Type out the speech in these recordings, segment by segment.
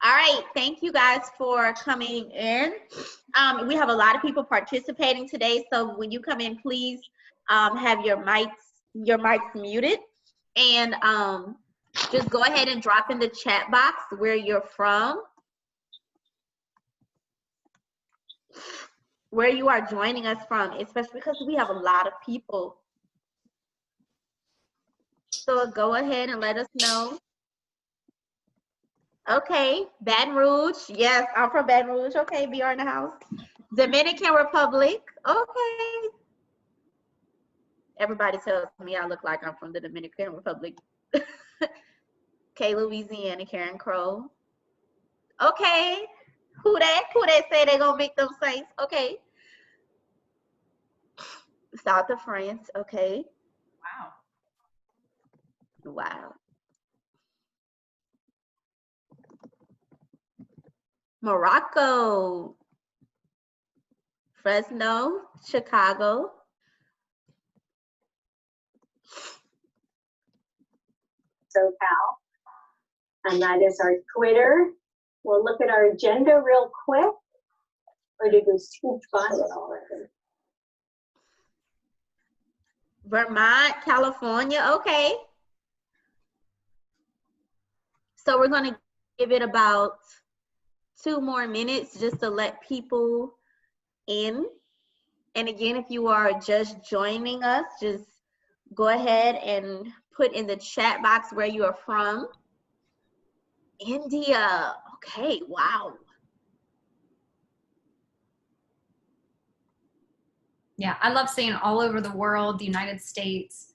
All right, thank you guys for coming in. We have a lot of people participating today, so when you come in, please have your mics muted, and just go ahead and drop in the chat box where you're from, where you are joining us from, especially because we have a lot of people. So go ahead and let us know. Okay, Baton Rouge. Yes, I'm from Baton Rouge. Okay, BR in the house. Dominican Republic. Okay. Everybody tells me I look like I'm from the Dominican Republic. Okay, Louisiana, Karen Crow. Okay. Who that say they gonna make them Saints? Okay. South of France. Okay. Wow. Morocco. Fresno, Chicago. SoCal. And that is our Twitter. We'll look at our agenda real quick. Or did we scoop by it already? Vermont, California. Okay. So we're going to give it about 2 more minutes just to let people in. And again, if you are just joining us, just go ahead and put in the chat box where you are from. India. Okay, wow. Yeah, I love seeing all over the world, the United States.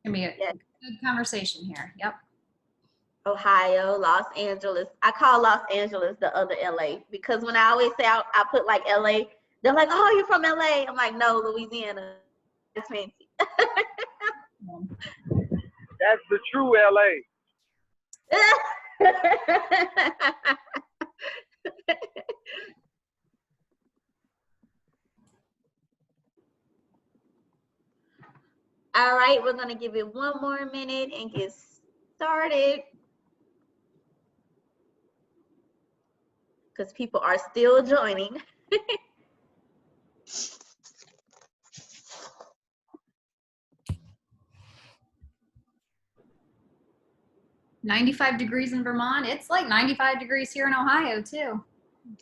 Gonna be a good conversation here. Yep. Ohio, Los Angeles. I call Los Angeles the other LA because when I always say I put like LA, they're like, oh, you're from LA. I'm like, no, Louisiana. It's fancy. That's the true LA. All right, we're going to give it 1 more minute and get started because people are still joining. 95 degrees in Vermont. It's like 95 degrees here in Ohio too.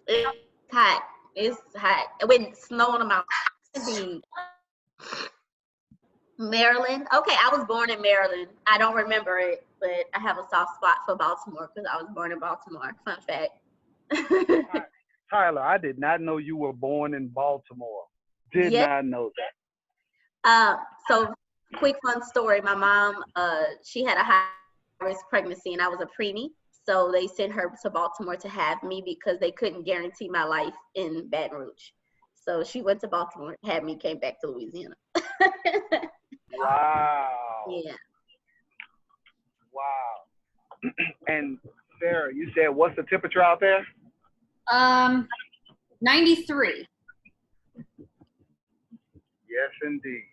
It's hot. It's hot. With snow on the mountain. Maryland. Okay, I was born in Maryland. I don't remember it, but I have a soft spot for Baltimore because I was born in Baltimore. Fun fact. Tyler, I did not know you were born in Baltimore. Did not know that. So quick fun story. My mom, she had a high-risk pregnancy and I was a preemie. So they sent her to Baltimore to have me because they couldn't guarantee my life in Baton Rouge. So she went to Baltimore, had me, came back to Louisiana. Wow. Yeah. Wow. And Sarah, you said what's the temperature out there? 93. Yes, indeed.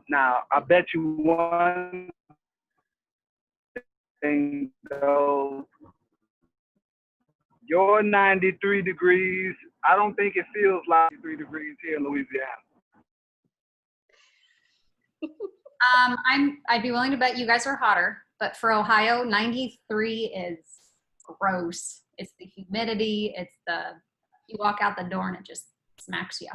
Now, I bet you one thing though, your 93 degrees, I don't think it feels like 3 degrees here in Louisiana. I'd be willing to bet you guys are hotter, but for Ohio, 93 is gross. It's the humidity. It's you walk out the door and it just smacks you.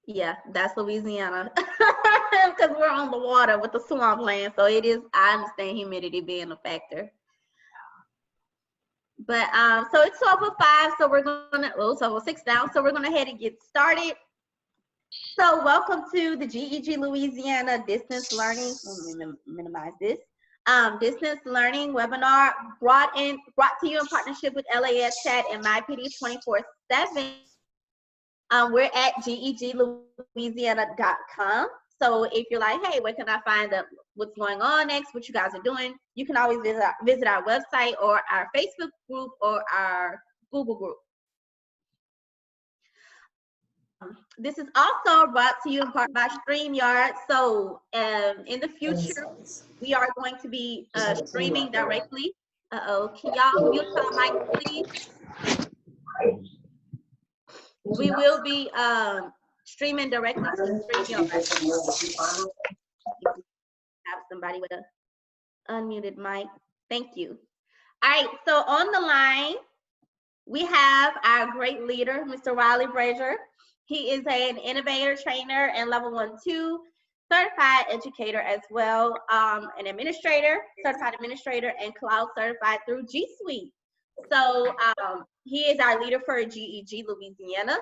Yeah, that's Louisiana because we're on the water with the swampland. So it is, I understand humidity being a factor. But so it's 12:05, so we're gonna, it's 12:06 now, so we're gonna head and get started. So welcome to the GEG Louisiana Distance Learning, let me minimize this, Distance Learning webinar brought to you in partnership with EdChat and MyPD 24/7. We're at geglouisiana.com. So if you're like, hey, where can I find out what's going on next, what you guys are doing, you can always visit our website or our Facebook group or our Google group. this is also brought to you in part by StreamYard. So in the future, we are going to be streaming directly. Uh-oh, can y'all mute your mic, please? We will be streaming directly to StreamYard. Have somebody with an unmuted mic. Thank you. All right, so on the line, we have our great leader, Mr. Riley Brazier. He is an innovator, trainer, and level 1-2 certified educator as well, an administrator, certified administrator, and cloud certified through G Suite. So he is our leader for GEG Louisiana.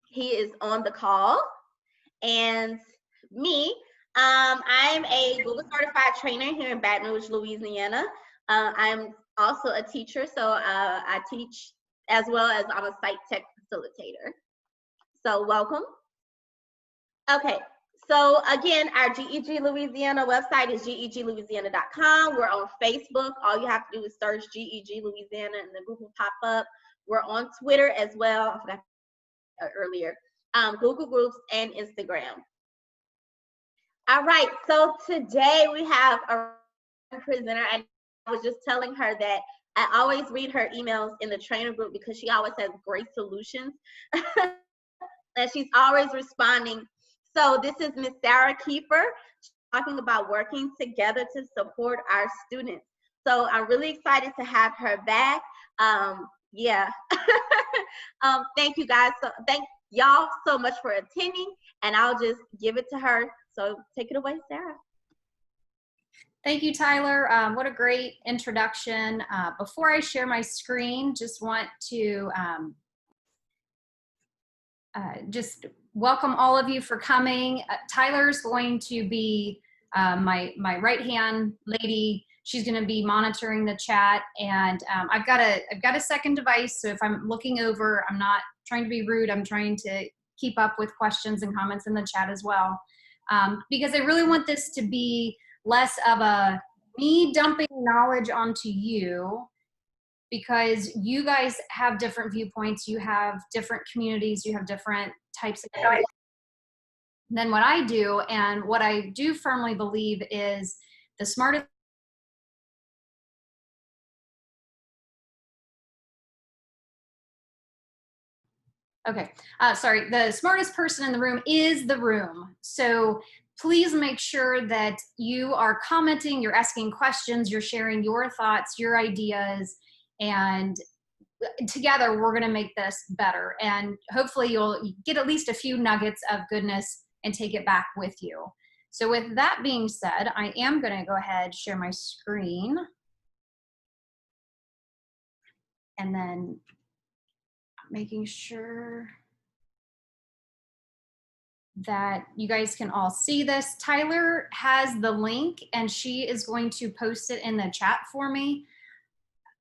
He is on the call. And me, I'm a Google certified trainer here in Baton Rouge, Louisiana. I'm also a teacher, so I teach as well as I'm a site tech facilitator. So welcome. Okay, so again, our GEG Louisiana website is geglouisiana.com. We're on Facebook. All you have to do is search GEG Louisiana and the Google pop up. We're on Twitter as well. I forgot earlier. Google Groups and Instagram. All right, so today we have a presenter, and I was just telling her that I always read her emails in the trainer group because she always has great solutions and she's always responding. So this is Miss Sarah Kiefer talking about working together to support our students. So I'm really excited to have her back. Yeah. Thank you guys. So thank y'all so much for attending, and I'll just give it to her. So take it away, Sarah. Thank you, Tyler. What a great introduction. Before I share my screen, just want to just welcome all of you for coming. Tyler's going to be my right-hand lady. She's going to be monitoring the chat, and I've got a second device. So if I'm looking over, I'm not trying to be rude. I'm trying to keep up with questions and comments in the chat as well, because I really want this to be less of a me dumping knowledge onto you, because you guys have different viewpoints, you have different communities, you have different types of than what I do. And what I do firmly believe is the smartest sorry, the smartest person in the room is the room. So please make sure that you are commenting, you're asking questions, you're sharing your thoughts, your ideas, and together we're gonna make this better. And hopefully you'll get at least a few nuggets of goodness and take it back with you. So with that being said, I am gonna go ahead, share my screen. And then making sure that you guys can all see this. Tyler has the link and she is going to post it in the chat for me.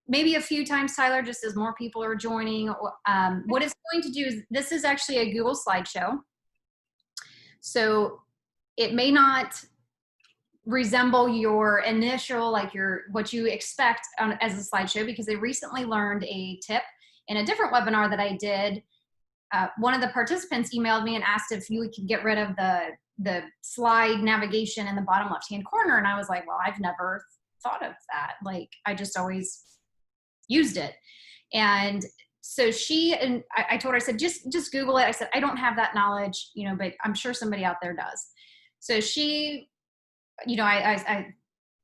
Maybe a few times, Tyler, just as more people are joining. What it's going to do is, this is actually a Google slideshow. So it may not resemble your initial, like what you expect as a slideshow, because they recently learned a tip in a different webinar that I did. One of the participants emailed me and asked if you could get rid of the slide navigation in the bottom left-hand corner. And I was like, well, I've never thought of that. Like, I just always used it. And so I told her, I said, just Google it. I said, I don't have that knowledge, but I'm sure somebody out there does. So she, I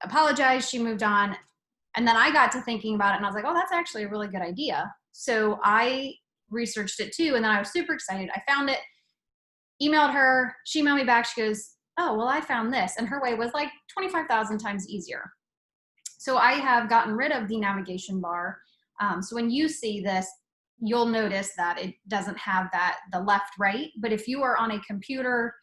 apologized, she moved on. And then I got to thinking about it and I was like, oh, that's actually a really good idea. So I researched it too. And then I was super excited. I found it, emailed her, she emailed me back. She goes, oh, well, I found this. And her way was like 25,000 times easier. So I have gotten rid of the navigation bar. So when you see this, you'll notice that it doesn't have the left, right. But if you are on a computer,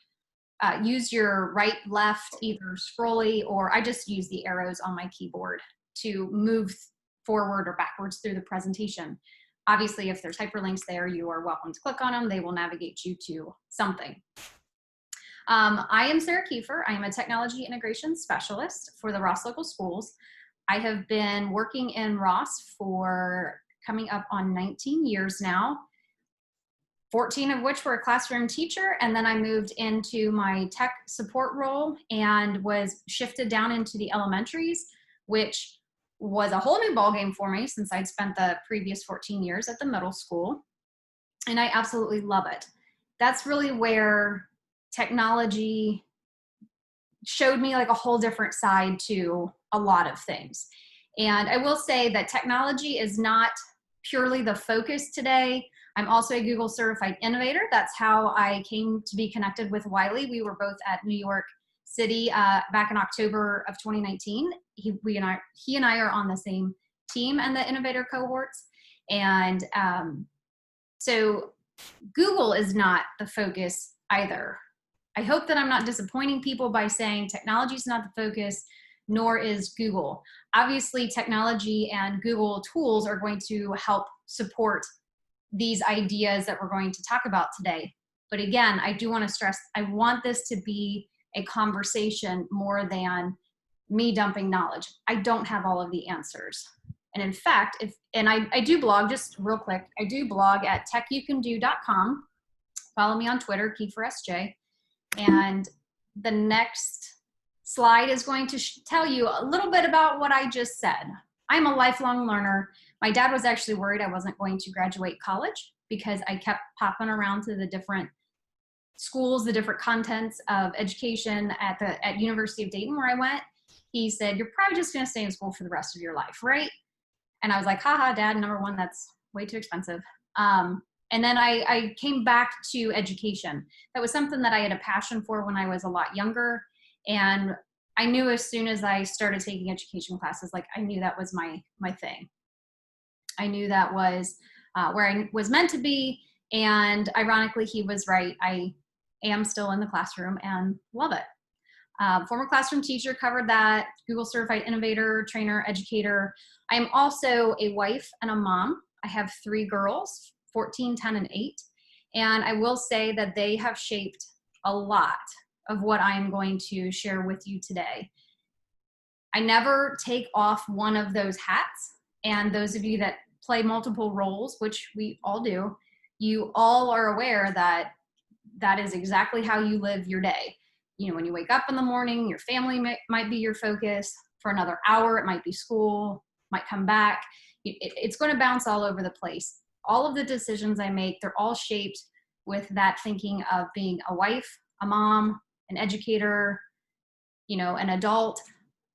use your right, left, either scrolly, or I just use the arrows on my keyboard to move forward or backwards through the presentation. Obviously, if there's hyperlinks there, you are welcome to click on them. They will navigate you to something. I am Sarah Kiefer. I am a technology integration specialist for the Ross Local Schools. I have been working in Ross for coming up on 19 years now. 14 of which were a classroom teacher. And then I moved into my tech support role and was shifted down into the elementaries, which was a whole new ballgame for me since I'd spent the previous 14 years at the middle school. And I absolutely love it. That's really where technology showed me like a whole different side to a lot of things. And I will say that technology is not purely the focus today. I'm also a Google certified innovator. That's how I came to be connected with Wiley. We were both at New York City back in October of 2019. He and I are on the same team and the innovator cohorts. And so Google is not the focus either. I hope that I'm not disappointing people by saying technology is not the focus, nor is Google. Obviously, technology and Google tools are going to help support these ideas that we're going to talk about today. But again, I do want to stress, I want this to be a conversation more than me dumping knowledge. I don't have all of the answers. And in fact, I do blog, just real quick, I do blog at techyoucando.com. Follow me on Twitter, KieferSJ. And the next slide is going to tell you a little bit about what I just said. I'm a lifelong learner. My dad was actually worried I wasn't going to graduate college because I kept popping around to the different schools, the different contents of education at University of Dayton where I went. He said, "You're probably just going to stay in school for the rest of your life, right?" And I was like, haha, Dad, number one, that's way too expensive. And then I came back to education. That was something that I had a passion for when I was a lot younger. And I knew as soon as I started taking education classes, like I knew that was my thing. I knew that was where I was meant to be. And ironically, he was right. I am still in the classroom and love it. Former classroom teacher, covered that. Google certified innovator, trainer, educator. I am also a wife and a mom. I have 3 girls, 14, 10, and 8. And I will say that they have shaped a lot of what I'm going to share with you today. I never take off one of those hats. And those of you that play multiple roles, which we all do, you all are aware that that is exactly how you live your day. You know, when you wake up in the morning, your family might be your focus. For another hour, it might be school, might come back. It's going to bounce all over the place. All of the decisions I make, they're all shaped with that thinking of being a wife, a mom, an educator, you know, an adult,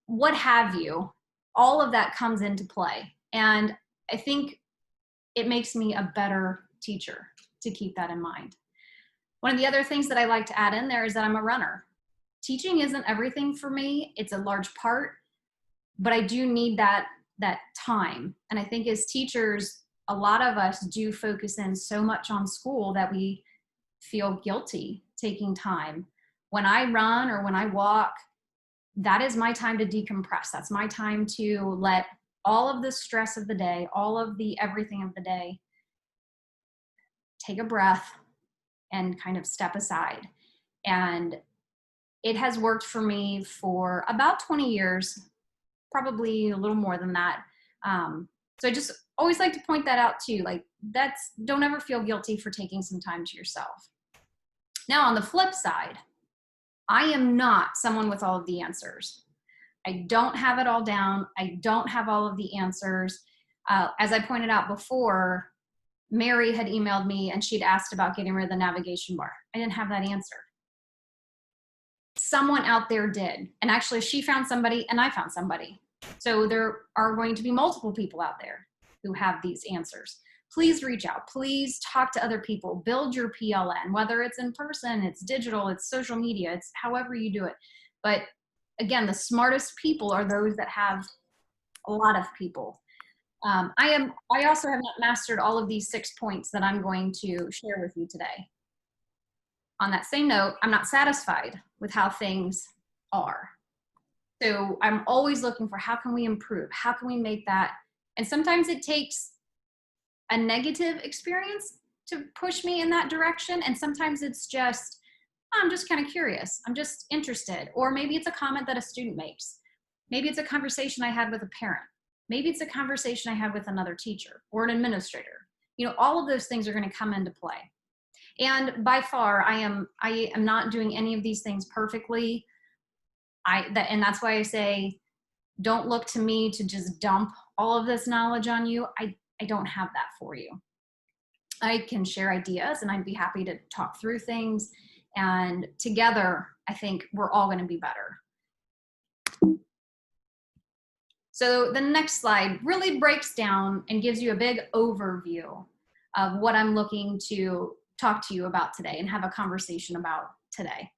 what have you. All of that comes into play. And I think it makes me a better teacher to keep that in mind. One of the other things that I like to add in there is that I'm a runner. Teaching isn't everything for me. It's a large part, but I do need that time. And I think as teachers, a lot of us do focus in so much on school that we feel guilty taking time. When I run or when I walk, that is my time to decompress. That's my time to let all of the stress of the day, all of the everything of the day, take a breath and kind of step aside. And it has worked for me for about 20 years, probably a little more than that. So I just always like to point that out too. Like don't ever feel guilty for taking some time to yourself. Now on the flip side, I am not someone with all of the answers. I don't have it all down. I don't have all of the answers. As I pointed out before, Mary had emailed me and she'd asked about getting rid of the navigation bar. I didn't have that answer. Someone out there did. And actually she found somebody and I found somebody. So there are going to be multiple people out there who have these answers. Please reach out. Please talk to other people. Build your PLN, whether it's in person, it's digital, it's social media, it's however you do it. But again, the smartest people are those that have a lot of people. I also have not mastered all of these 6 points that I'm going to share with you today. On that same note, I'm not satisfied with how things are. So I'm always looking for how can we improve? How can we make that? And sometimes it takes a negative experience to push me in that direction. And sometimes it's just, I'm just kind of curious. I'm just interested. Or maybe it's a comment that a student makes. Maybe it's a conversation I had with a parent. Maybe it's a conversation I had with another teacher or an administrator. You know, all of those things are going to come into play. And by far, I am not doing any of these things perfectly. And that's why I say, don't look to me to just dump all of this knowledge on you. I don't have that for you. I can share ideas and I'd be happy to talk through things. And together, I think we're all going to be better. So the next slide really breaks down and gives you a big overview of what I'm looking to talk to you about today and have a conversation about today.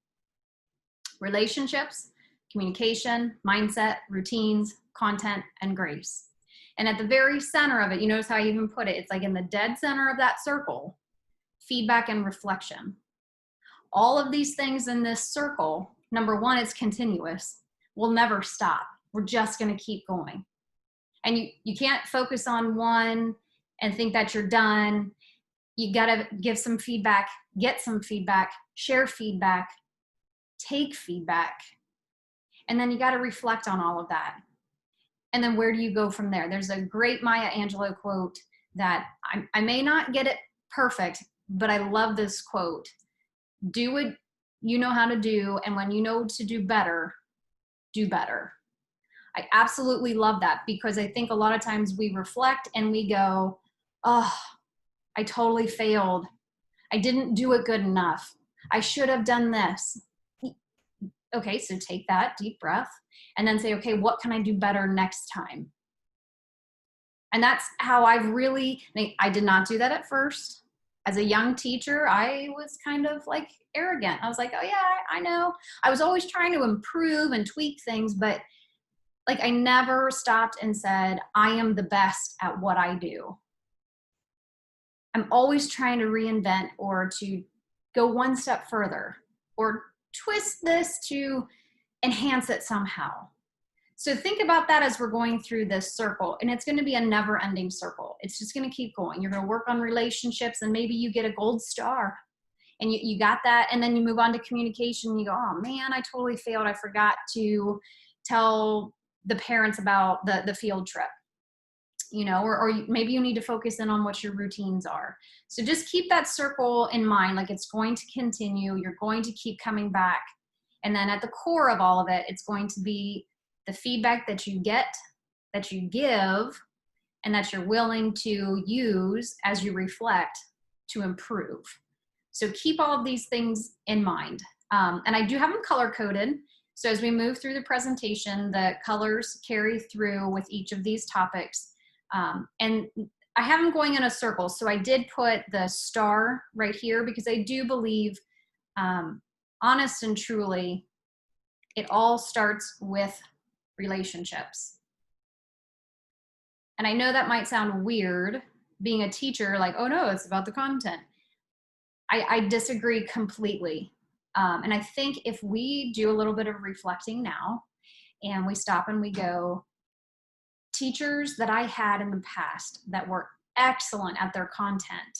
Relationships, communication, mindset, routines, content, and grace. And at the very center of it, you notice how I even put it, it's like in the dead center of that circle, feedback and reflection. All of these things in this circle, number one, it's continuous. We'll never stop. We're just going to keep going. And you can't focus on one and think that you're done. You got to give some feedback, get some feedback, share feedback, take feedback. And then you got to reflect on all of that. And then where do you go from there? There's a great Maya Angelou quote that I may not get it perfect, but I love this quote. Do what you know how to do, and when you know to do better, do better. I absolutely love that, because I think a lot of times we reflect and we go, oh, I totally failed. I didn't do it good enough. I should have done this. Okay, so take that deep breath and then say, okay, what can I do better next time? And that's how I've really, I did not do that at first. As a young teacher, I was kind of like arrogant. I was like, oh yeah, I know. I was always trying to improve and tweak things, but like I never stopped and said, I am the best at what I do. I'm always trying to reinvent or to go one step further or twist this to enhance it somehow. So think about that as we're going through this circle, and it's going to be a never-ending circle. It's just going to keep going. You're going to work on relationships, and maybe you get a gold star, and you got that, and then you move on to communication, and you go, oh man, I totally failed. I forgot to tell the parents about the field trip, you know, or maybe you need to focus in on what your routines are. So just keep that circle in mind, like it's going to continue. You're going to keep coming back. And then at the core of all of it, it's going to be the feedback that you get, that you give, and that you're willing to use as you reflect to improve. So keep all of these things in mind. And I do have them color-coded. So as we move through the presentation, the colors carry through with each of these topics. And I have them going in a circle. So I did put the star right here because I do believe, honest and truly, it all starts with relationships. And I know that might sound weird, being a teacher, like, oh no, it's about the content. I disagree completely. And I think if we do a little bit of reflecting now and we stop and we go, teachers that I had in the past that were excellent at their content,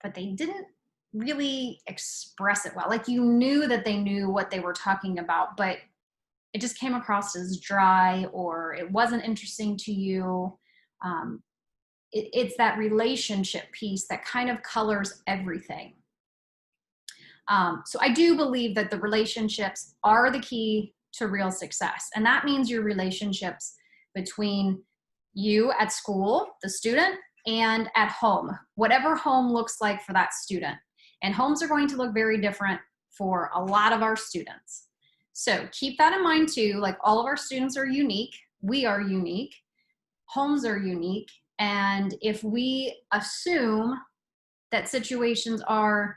but they didn't really express it well. Like you knew that they knew what they were talking about, but it just came across as dry or it wasn't interesting to you. It's that relationship piece that kind of colors everything. So I do believe that the relationships are the key to real success. And that means your relationships between you at school, the student, and at home, whatever home looks like for that student. And homes are going to look very different for a lot of our students. So keep that in mind too, like all of our students are unique, we are unique, homes are unique, and if we assume that situations are,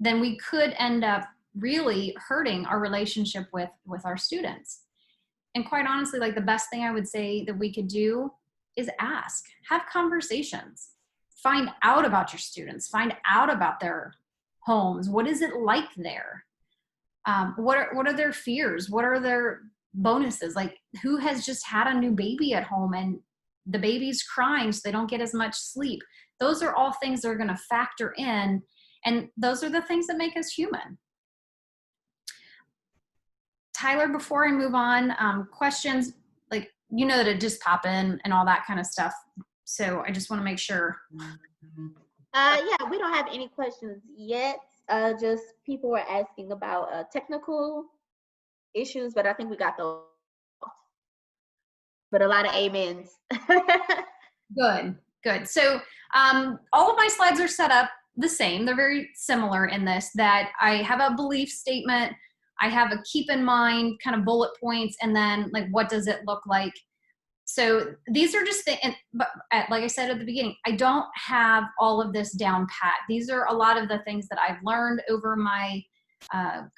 then we could end up really hurting our relationship with our students. And quite honestly, like the best thing I would say that we could do is ask, have conversations, find out about your students, find out about their homes. What is it like there? What are their fears? What are their bonuses? Like who has just had a new baby at home and the baby's crying so they don't get as much sleep? Those are all things that are going to factor in, and those are the things that make us human. Tyler, before I move on, questions, like, you know that it just pop in and all that kind of stuff. So I just want to make sure. Yeah, we don't have any questions yet. Just people were asking about technical issues, but I think we got those. But a lot of amens. Good, good. So all of my slides are set up the same. They're very similar in this, that I have a belief statement, I have a keep in mind kind of bullet points, and then like, what does it look like? So these are just but like I said at the beginning, I don't have all of this down pat. These are a lot of the things that I've learned over my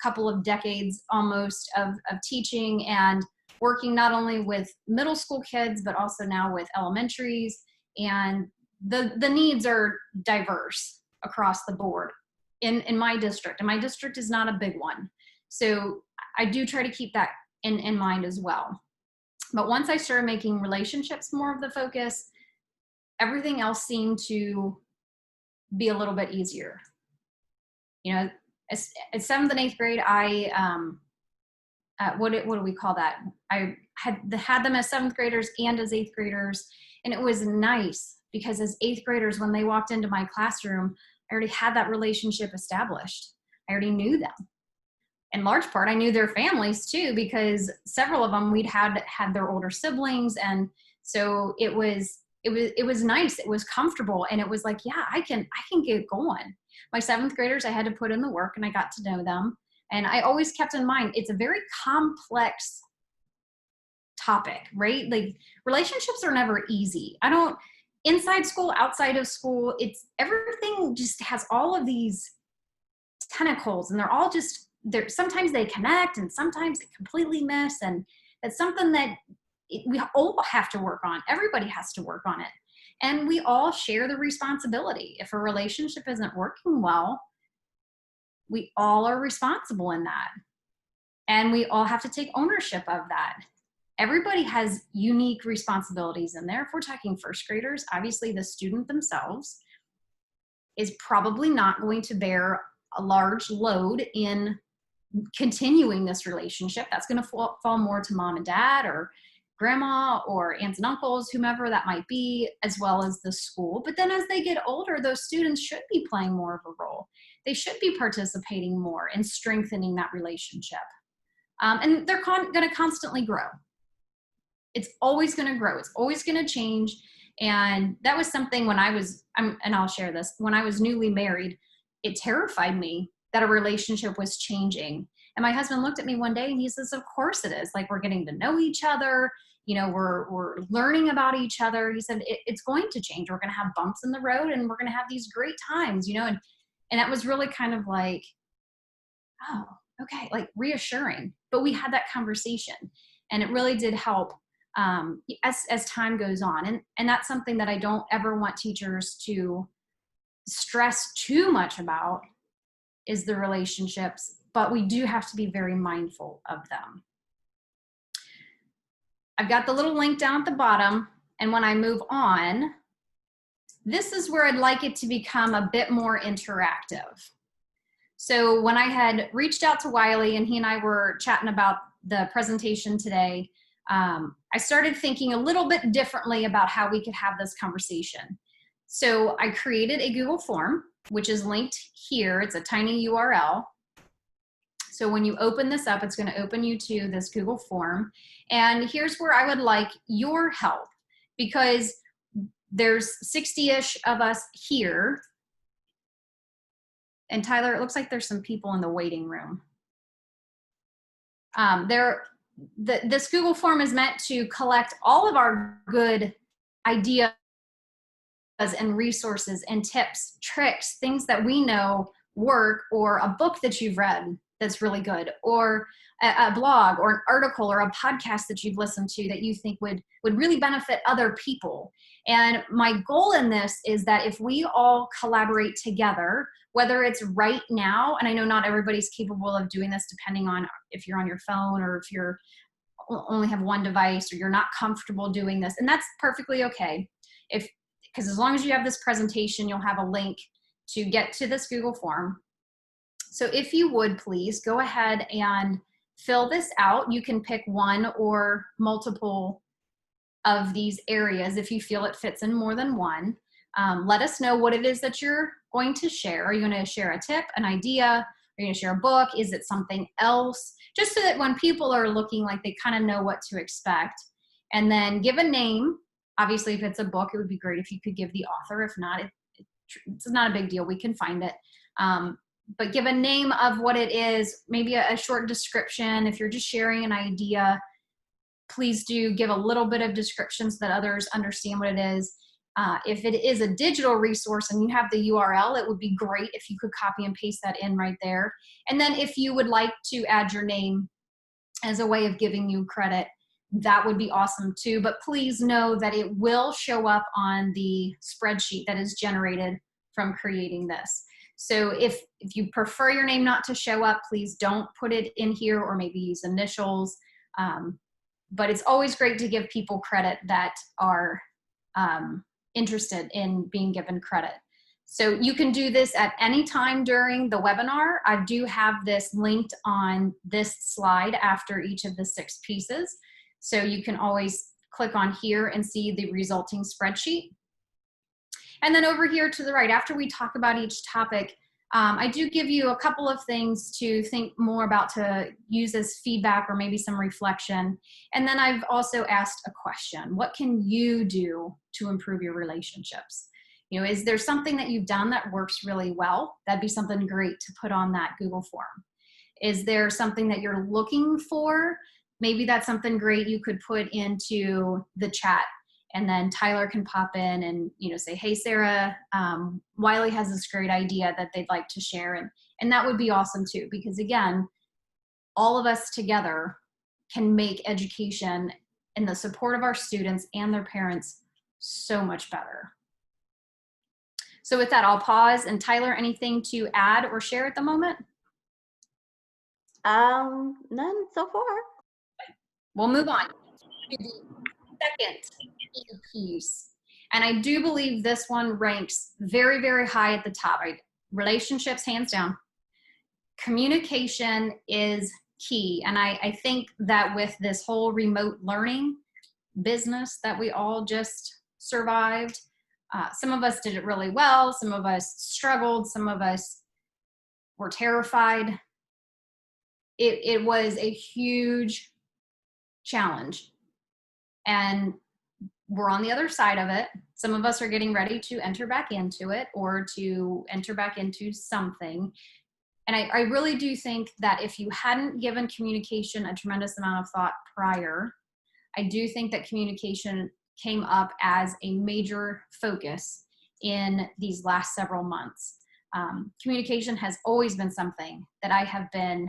couple of decades almost of teaching and working not only with middle school kids, but also now with elementaries. And the needs are diverse across the board in my district. And my district is not a big one. So I do try to keep that in mind as well. But once I started making relationships more of the focus, everything else seemed to be a little bit easier. You know, as 7th and 8th grade, what do we call that? I had them as 7th graders and as 8th graders. And it was nice because as 8th graders, when they walked into my classroom, I already had that relationship established. I already knew them. In large part, I knew their families too, because several of them we'd had their older siblings. And so it was nice. It was comfortable. And it was like, yeah, I can get going. My 7th graders, I had to put in the work and I got to know them. And I always kept in mind, it's a very complex topic, right? Like relationships are never easy. Inside school, outside of school, everything just has all of these tentacles and they're all just, sometimes they connect and sometimes they completely miss. And it's something that we all have to work on. Everybody has to work on it. And we all share the responsibility. If a relationship isn't working well, we all are responsible in that. And we all have to take ownership of that. Everybody has unique responsibilities in there. If we're talking first graders, obviously the student themselves is probably not going to bear a large load in continuing this relationship. That's going to fall more to mom and dad or grandma or aunts and uncles, whomever that might be, as well as the school. But then as they get older, those students should be playing more of a role. They should be participating more in strengthening that relationship. And they're going to constantly grow. It's always going to grow. It's always going to change. And that was something when and I'll share this, when I was newly married, it terrified me that a relationship was changing. And my husband looked at me one day and he says, of course it is. Like, we're getting to know each other. You know, we're learning about each other. He said, it's going to change. We're going to have bumps in the road and we're going to have these great times, you know? And that was really kind of like, oh, okay, like reassuring. But we had that conversation and it really did help as time goes on. And that's something that I don't ever want teachers to stress too much about, is the relationships, but we do have to be very mindful of them. I've got the little link down at the bottom, and when I move on, this is where I'd like it to become a bit more interactive. So when I had reached out to Wiley and he and I were chatting about the presentation today, I started thinking a little bit differently about how we could have this conversation. So I created a Google form, which is linked here. It's a tiny URL. So when you open this up, it's going to open you to this Google form. And here's where I would like your help, because there's 60-ish of us here. And Tyler, it looks like there's some people in the waiting room. This Google form is meant to collect all of our good ideas and resources and tips, tricks, things that we know work, or a book that you've read that's really good, or a blog or an article or a podcast that you've listened to that you think would really benefit other people. And my goal in this is that if we all collaborate together, whether it's right now, and I know not everybody's capable of doing this depending on if you're on your phone or if you're only have one device or you're not comfortable doing this, and that's perfectly okay. Because as long as you have this presentation, you'll have a link to get to this Google form. So if you would please go ahead and fill this out. You can pick one or multiple of these areas if you feel it fits in more than one. Let us know what it is that you're going to share. Are you going to share a tip, an idea? Are you going to share a book? Is it something else? Just so that when people are looking, like they kind of know what to expect. And then give a name. Obviously, if it's a book, it would be great if you could give the author. If not, it's not a big deal. We can find it. But give a name of what it is, maybe a short description. If you're just sharing an idea, please do give a little bit of description so that others understand what it is. If it is a digital resource and you have the URL, it would be great if you could copy and paste that in right there. And then if you would like to add your name as a way of giving you credit, that would be awesome too. But please know that it will show up on the spreadsheet that is generated from creating this. So if you prefer your name not to show up, please don't put it in here, or maybe use initials. But it's always great to give people credit that are interested in being given credit. So you can do this at any time during the webinar. I do have this linked on this slide after each of the 6 pieces. So you can always click on here and see the resulting spreadsheet. And then over here to the right, after we talk about each topic, I do give you a couple of things to think more about, to use as feedback or maybe some reflection. And then I've also asked a question. What can you do to improve your relationships? You know, is there something that you've done that works really well? That'd be something great to put on that Google form. Is there something that you're looking for? Maybe that's something great you could put into the chat, and then Tyler can pop in and, you know, say, hey, Sarah, Wiley has this great idea that they'd like to share. And that would be awesome too, because again, all of us together can make education and the support of our students and their parents so much better. So with that, I'll pause. And Tyler, anything to add or share at the moment? None so far. We'll move on to the second piece. And I do believe this one ranks very, very high at the top. Right? Relationships, hands down. Communication is key. And I think that with this whole remote learning business that we all just survived, some of us did it really well. Some of us struggled. Some of us were terrified. It was a huge challenge. And we're on the other side of it. Some of us are getting ready to enter back into it, or to enter back into something. And I really do think that if you hadn't given communication a tremendous amount of thought prior, I do think that communication came up as a major focus in these last several months. Communication has always been something that I have been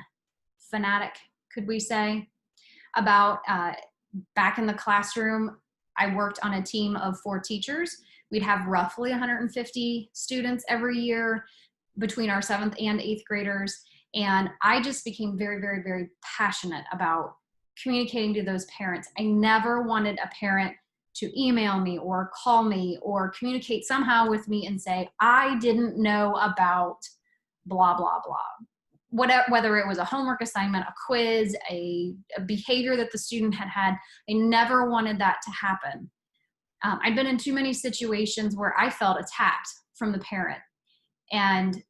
fanatic, could we say, about. Back in the classroom, I worked on a team of 4 teachers. We'd have roughly 150 students every year between our 7th and 8th graders. And I just became very, very, very passionate about communicating to those parents. I never wanted a parent to email me or call me or communicate somehow with me and say, I didn't know about blah, blah, blah. Whether it was a homework assignment, a quiz, a behavior that the student had, I never wanted that to happen. I'd been in too many situations where I felt attacked from the parent, and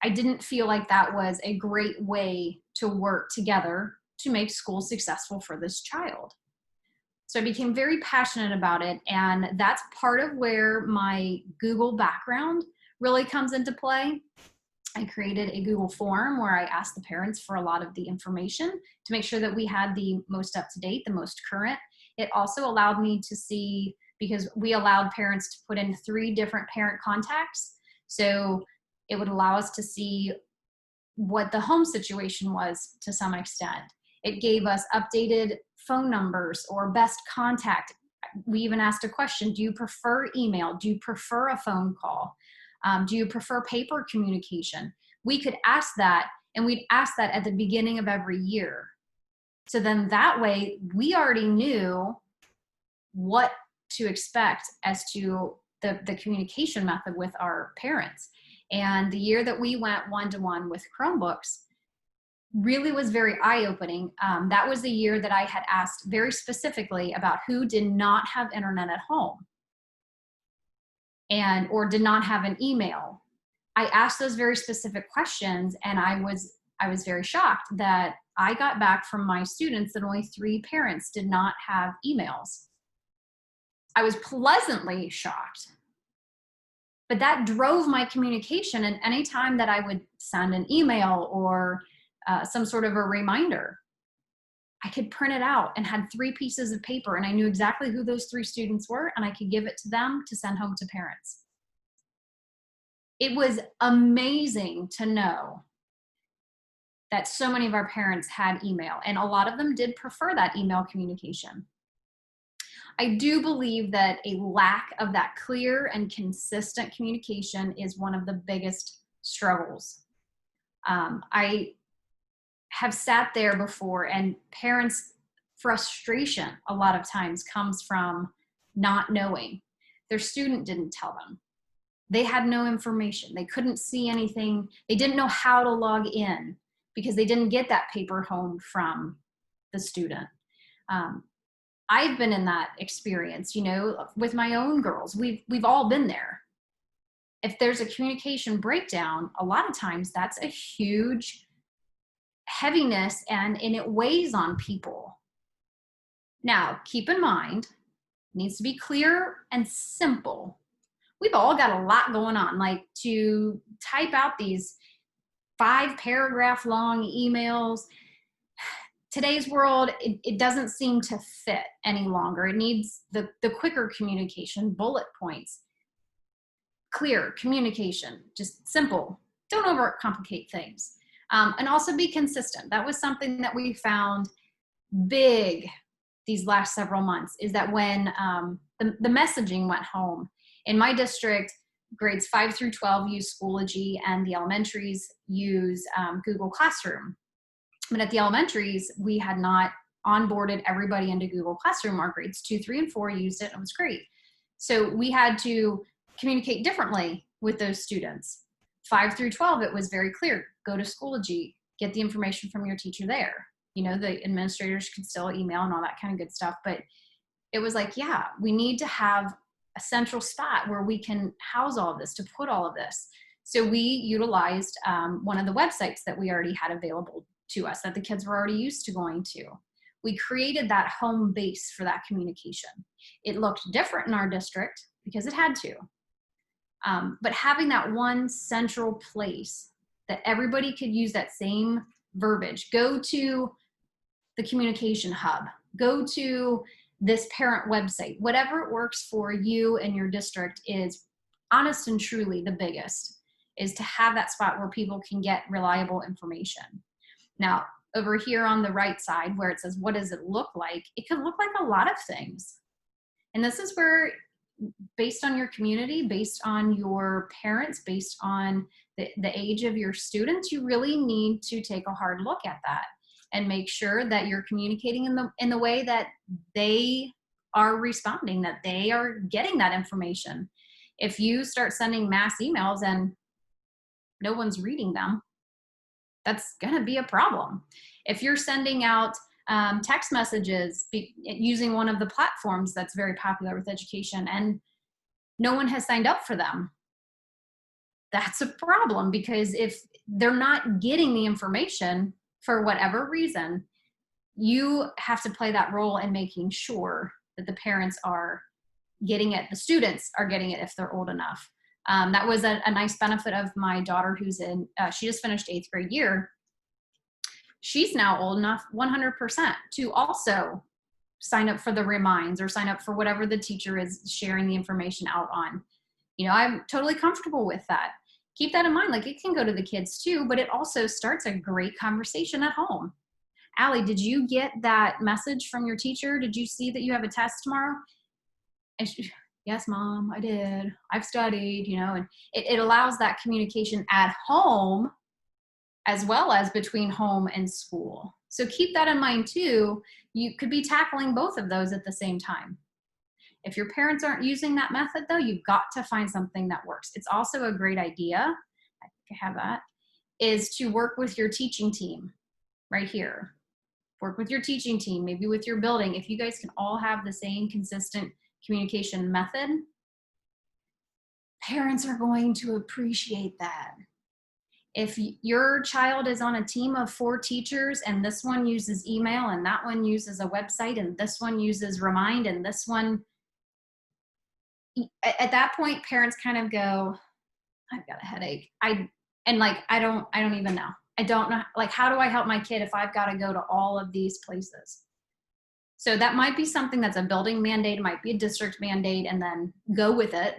I didn't feel like that was a great way to work together to make school successful for this child. So I became very passionate about it, and that's part of where my Google background really comes into play. I created a Google form where I asked the parents for a lot of the information to make sure that we had the most up-to-date, the most current. It also allowed me to see, because we allowed parents to put in 3 different parent contacts. So it would allow us to see what the home situation was to some extent. It gave us updated phone numbers or best contact. We even asked a question, do you prefer email? Do you prefer a phone call? Do you prefer paper communication? We could ask that, and we'd ask that at the beginning of every year. So then that way we already knew what to expect as to the communication method with our parents. And the year that we went one-to-one with Chromebooks really was very eye-opening. That was the year that I had asked very specifically about who did not have internet at home. or did not have an email. I asked those very specific questions, and I was very shocked that I got back from my students that only 3 parents did not have emails. I was pleasantly shocked. But that drove my communication, and anytime that I would send an email or some sort of a reminder, I could print it out and had 3 pieces of paper, and I knew exactly who those 3 students were, and I could give it to them to send home to parents. It was amazing to know that so many of our parents had email, and a lot of them did prefer that email communication. I do believe that a lack of that clear and consistent communication is one of the biggest struggles. I have sat there before, and parents' frustration a lot of times comes from not knowing. Their student didn't tell them. They had no information. They couldn't see anything. They didn't know how to log in because they didn't get that paper home from the student. I've been in that experience, you know, with my own girls. We've all been there. If there's a communication breakdown, a lot of times that's a huge heaviness, and it weighs on people. Now, keep in mind, it needs to be clear and simple. We've all got a lot going on, like to type out these 5-paragraph long emails. Today's world, it doesn't seem to fit any longer. It needs the quicker communication, bullet points, clear communication, just simple. Don't overcomplicate things. And also be consistent. That was something that we found big these last several months, is that when the messaging went home. In my district, grades 5 through 12 use Schoology, and the elementaries use Google Classroom. But at the elementaries, we had not onboarded everybody into Google Classroom. Our grades 2, 3, and 4 used it, and it was great. So we had to communicate differently with those students. 5 through 12, it was very clear. Go to Schoology, get the information from your teacher there. You know, the administrators could still email and all that kind of good stuff. But it was like, yeah, we need to have a central spot where we can house all of this, to put all of this. So we utilized one of the websites that we already had available to us, that the kids were already used to going to. We created that home base for that communication. It looked different in our district because it had to. But having that one central place that everybody could use that same verbiage, go to the communication hub, go to this parent website, whatever works for you and your district, is honest and truly the biggest, is to have that spot where people can get reliable information. Now, over here on the right side where it says, what does it look like? It could look like a lot of things. And this is where, based on your community, based on your parents, based on the age of your students, you really need to take a hard look at that and make sure that you're communicating in the way that they are responding, that they are getting that information. If you start sending mass emails and no one's reading them, that's gonna be a problem. If you're sending out text messages using one of the platforms that's very popular with education and no one has signed up for them, that's a problem, because if they're not getting the information for whatever reason, you have to play that role in making sure that the parents are getting it, the students are getting it if they're old enough. That was a nice benefit of my daughter, who's she just finished 8th grade year. She's now old enough 100% to also sign up for the reminds or sign up for whatever the teacher is sharing the information out on. You know, I'm totally comfortable with that. Keep that in mind. Like, it can go to the kids too, but it also starts a great conversation at home. Allie, did you get that message from your teacher? Did you see that you have a test tomorrow? And she, yes, Mom, I did. I've studied, you know, and it allows that communication at home as well as between home and school. So keep that in mind too. You could be tackling both of those at the same time. If your parents aren't using that method though, you've got to find something that works. It's also a great idea, I think I have that, is to work with your teaching team right here. Work with your teaching team, maybe with your building. If you guys can all have the same consistent communication method, Parents are going to appreciate that. If your child is on a team of 4 teachers and this one uses email and that one uses a website and this one uses Remind and this one, at that point, parents kind of go, I've got a headache. I don't even know. I don't know, like, how do I help my kid if I've got to go to all of these places? So that might be something that's a building mandate, it might be a district mandate, and then go with it.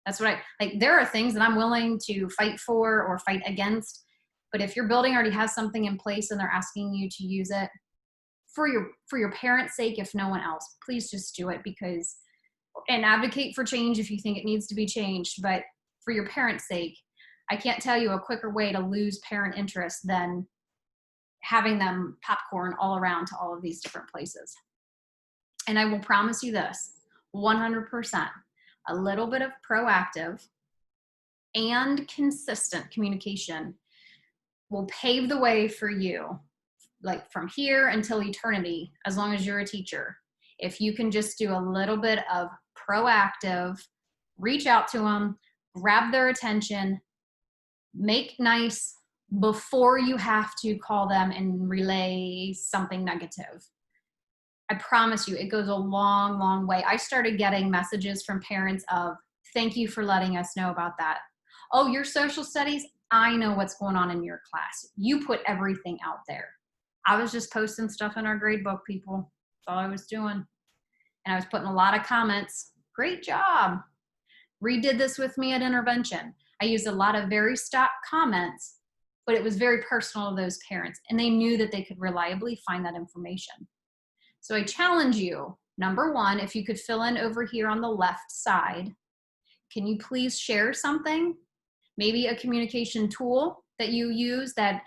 That's what there are things that I'm willing to fight for or fight against, but if your building already has something in place and they're asking you to use it for your parents' sake, if no one else, please just do it, because, and advocate for change if you think it needs to be changed, but for your parents' sake, I can't tell you a quicker way to lose parent interest than having them popcorn all around to all of these different places. And I will promise you this, 100%, a little bit of proactive and consistent communication will pave the way for you, like from here until eternity, as long as you're a teacher. If you can just do a little bit of proactive, reach out to them, grab their attention, make nice before you have to call them and relay something negative. I promise you, it goes a long, long way. I started getting messages from parents of, thank you for letting us know about that. Oh, your social studies, I know what's going on in your class. You put everything out there. I was just posting stuff in our grade book, people. That's all I was doing. And I was putting a lot of comments. Great job. Redid this with me at intervention. I used a lot of very stock comments, but it was very personal to those parents, and they knew that they could reliably find that information. So I challenge you, number one, if you could fill in over here on the left side, can you please share something? Maybe a communication tool that you use that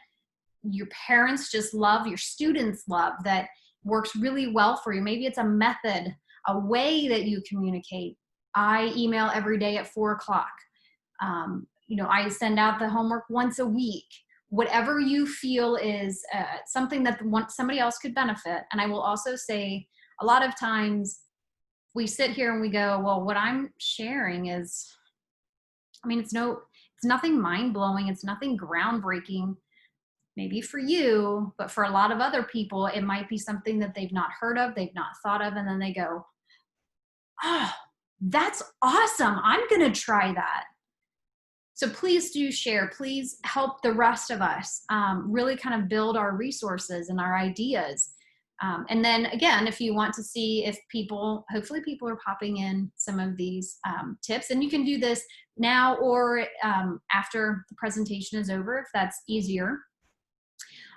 your parents just love, your students love, that works really well for you. Maybe it's a method, a way that you communicate. I email every day at 4 o'clock. I send out the homework once a week. Whatever you feel is something that somebody else could benefit. And I will also say, a lot of times we sit here and we go, well, what I'm sharing is, it's nothing mind-blowing. It's nothing groundbreaking, maybe for you, but for a lot of other people, it might be something that they've not heard of, they've not thought of, and then they go, oh, that's awesome. I'm going to try that. So please do share. Please help the rest of us really kind of build our resources and our ideas. And then again, if you want to see if hopefully people are popping in some of these tips, and you can do this now or after the presentation is over, if that's easier.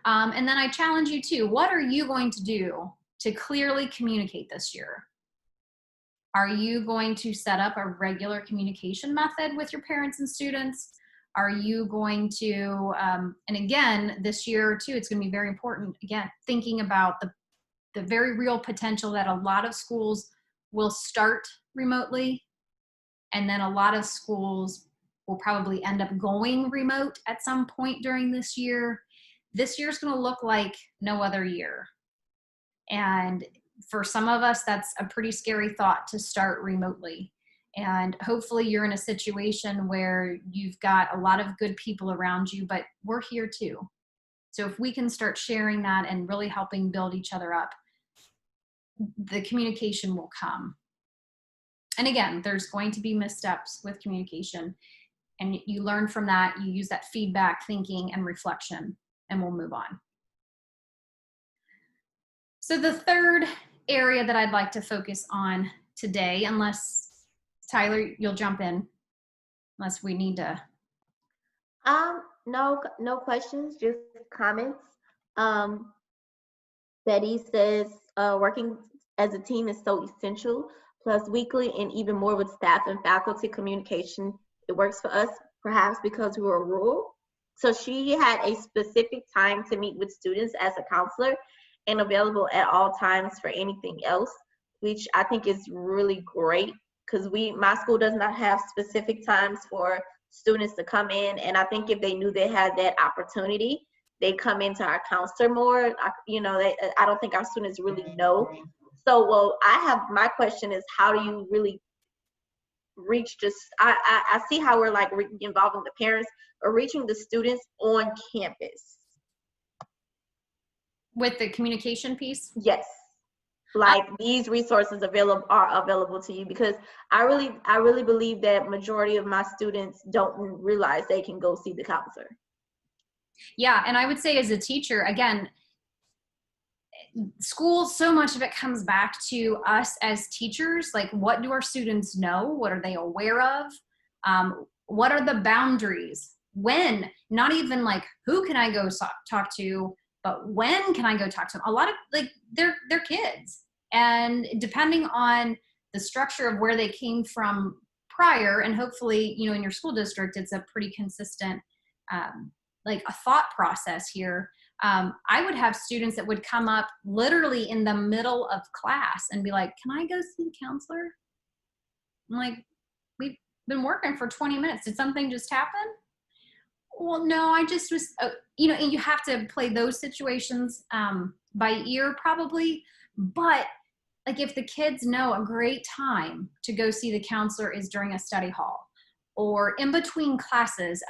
And then I challenge you too, what are you going to do to clearly communicate this year? Are you going to set up a regular communication method with your parents and students? Are you going to, and again, this year too, it's going to be very important, again, thinking about the very real potential that a lot of schools will start remotely, and then a lot of schools will probably end up going remote at some point during this year. This year is going to look like no other year. And for some of us, that's a pretty scary thought to start remotely. And hopefully you're in a situation where you've got a lot of good people around you, but we're here too. So if we can start sharing that and really helping build each other up, the communication will come. And again, there's going to be missteps with communication, and you learn from that. You use that feedback, thinking, and reflection, and we'll move on. So the third area that I'd like to focus on today, unless Tyler, you'll jump in, unless we need to. No questions, just comments. Betty says, working as a team is so essential, plus weekly and even more with staff and faculty communication. It works for us, perhaps because we were rural. So she had a specific time to meet with students as a counselor and available at all times for anything else, which I think is really great, because my school does not have specific times for students to come in. And I think if they knew they had that opportunity, they come into our counselor more. I don't think our students really know. So, my question is, how do you really reach just, I see how we're like involving the parents, or reaching the students on campus. With the communication piece? Yes. Like these resources are available to you, because I really believe that majority of my students don't realize they can go see the counselor. Yeah, and I would say as a teacher, again, school, so much of it comes back to us as teachers. Like, what do our students know? What are they aware of? What are the boundaries? When? Not even like, who can I go talk to, but when can I go talk to them? A lot of, like, they're kids. And depending on the structure of where they came from prior, and hopefully, you know, in your school district, it's a pretty consistent, like a thought process here. I would have students that would come up literally in the middle of class and be like, can I go see the counselor? I'm like, we've been working for 20 minutes. Did something just happen? Well, no, I just was, you know, and you have to play those situations by ear probably. But like, if the kids know a great time to go see the counselor is during a study hall or in between classes.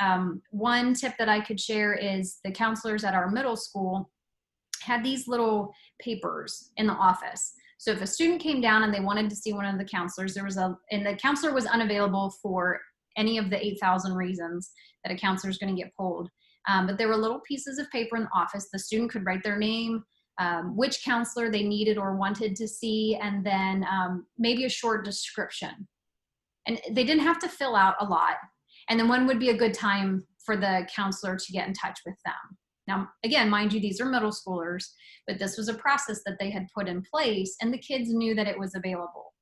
One tip that I could share is the counselors at our middle school had these little papers in the office. So if a student came down and they wanted to see one of the counselors, and the counselor was unavailable for any of the 8,000 reasons that a counselor is going to get pulled. But there were little pieces of paper in the office. The student could write their name, which counselor they needed or wanted to see, and then maybe a short description. And they didn't have to fill out a lot. And then when would be a good time for the counselor to get in touch with them? Now, again, mind you, these are middle schoolers, but this was a process that they had put in place, and the kids knew that it was available,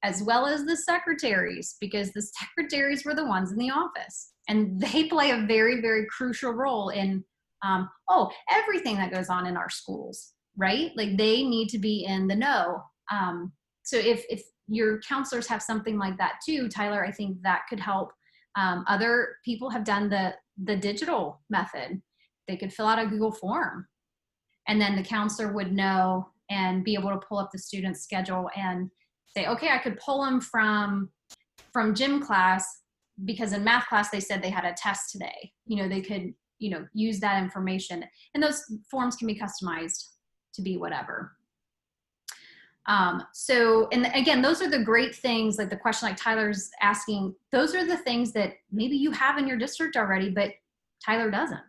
as well as the secretaries, because the secretaries were the ones in the office. And they play a very, very crucial role in, everything that goes on in our schools, right? Like, they need to be in the know. So if your counselors have something like that too, Tyler, I think that could help. Other people have done the digital method. They could fill out a Google form, and then the counselor would know and be able to pull up the student's schedule and say, okay, I could pull them from gym class because in math class they said they had a test today. You know, they could, you know, use that information, and those forms can be customized to be whatever. So, and again, those are the great things, like the question like Tyler's asking, those are the things that maybe you have in your district already, but Tyler doesn't.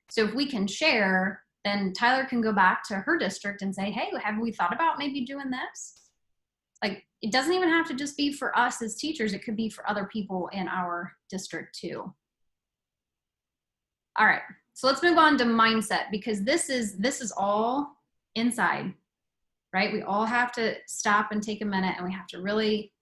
So if we can share, then Tyler can go back to her district and say, hey, have we thought about maybe doing this? Like, it doesn't even have to just be for us as teachers. It could be for other people in our district too. All right, so let's move on to mindset, because this is all inside. Right? We all have to stop and take a minute, and we have to really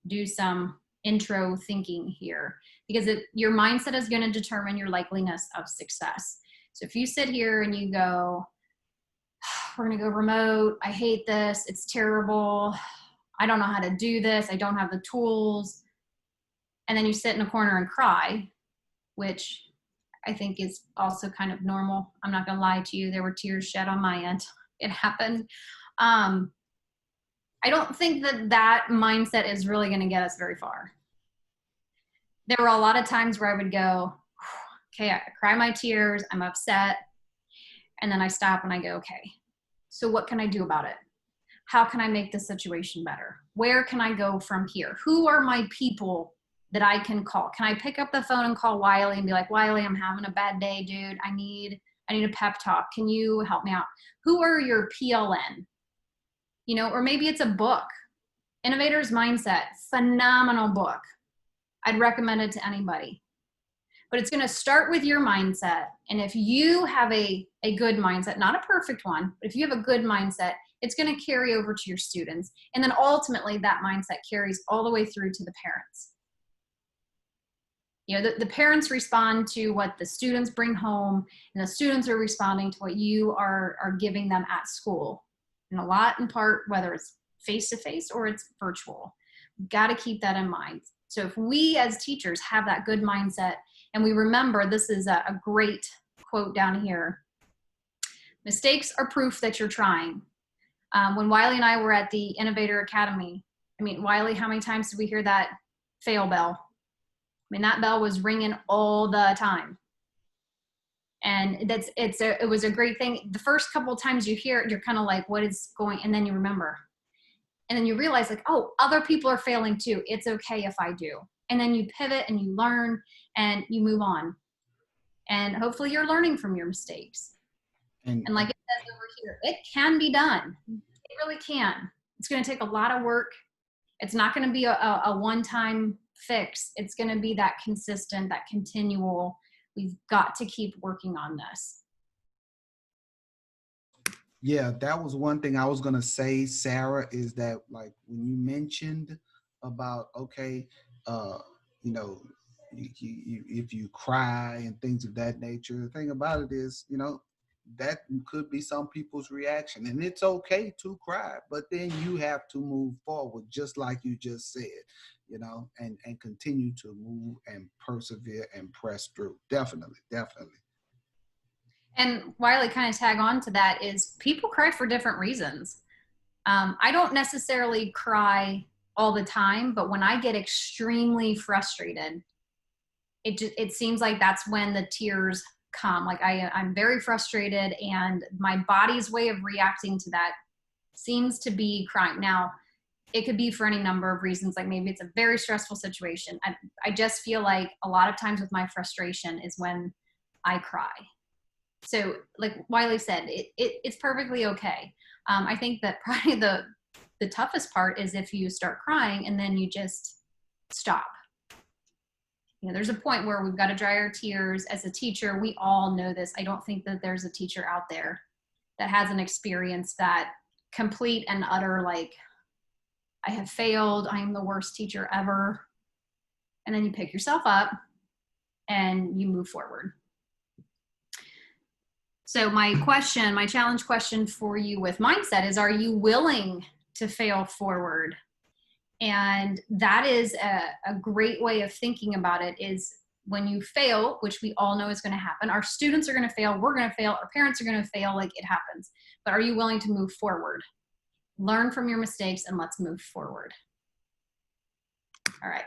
do some intro thinking here, because your mindset is going to determine your likeliness of success. So if you sit here and you go, we're going to go remote, I hate this, it's terrible, I don't know how to do this, I don't have the tools, and then you sit in a corner and cry, which I think is also kind of normal. I'm not going to lie to you, there were tears shed on my end. It happened. I don't think that mindset is really going to get us very far. There were a lot of times where I would go, okay, I cry my tears, I'm upset, and then I stop and I go, okay, so what can I do about it? How can I make the situation better? Where can I go from here? Who are my people that I can call? Can I pick up the phone and call Wiley and be like, Wiley, I'm having a bad day, dude. I need a pep talk. Can you help me out? Who are your PLN? You know, or maybe it's a book. Innovator's Mindset, phenomenal book. I'd recommend it to anybody. But it's going to start with your mindset. And if you have a good mindset, not a perfect one, but if you have a good mindset, it's going to carry over to your students. And then ultimately that mindset carries all the way through to the parents. You know, the parents respond to what the students bring home, and the students are responding to what you are giving them at school. And a lot in part, whether it's face-to-face or it's virtual. We've got to keep that in mind. So if we as teachers have that good mindset, and we remember, this is a great quote down here, mistakes are proof that you're trying. When Wiley and I were at the Innovator Academy, I mean, Wiley, how many times did we hear that fail bell. I mean, that bell was ringing all the time. And it was a great thing. The first couple of times you hear it, you're kind of like, what is going, and then you remember. And then you realize like, oh, other people are failing too. It's okay if I do. And then you pivot and you learn and you move on. And hopefully you're learning from your mistakes. And like it says over here, it can be done. It really can. It's going to take a lot of work. It's not going to be a one-time fix. It's going to be that consistent, that continual. We've got to keep working on this. Yeah, that was one thing I was going to say, Sarah, is that like when you mentioned about, okay, you know, if you cry and things of that nature, the thing about it is, you know, that could be some people's reaction, and it's okay to cry, but then you have to move forward, just like you just said, you know, and continue to move and persevere and press through. Definitely. And Wiley, kind of tag on to that, is people cry for different reasons. I don't necessarily cry all the time, but when I get extremely frustrated, it seems like that's when the tears come. Like I'm very frustrated, and my body's way of reacting to that seems to be crying. Now, it could be for any number of reasons. Like maybe it's a very stressful situation. I just feel like a lot of times with my frustration is when I cry. So like Wiley said, it's perfectly okay. I think that probably the toughest part is if you start crying and then you just stop. You know, there's a point where we've got to dry our tears. As a teacher, we all know this. I don't think that there's a teacher out there that hasn't experienced that complete and utter, like, I have failed, I am the worst teacher ever. And then you pick yourself up and you move forward. So my challenge question for you with mindset is, are you willing to fail forward? And that is a great way of thinking about it, is when you fail, which we all know is going to happen. Our students are going to fail, we're going to fail, our parents are going to fail, like it happens. But are you willing to move forward? Learn from your mistakes and let's move forward. All right.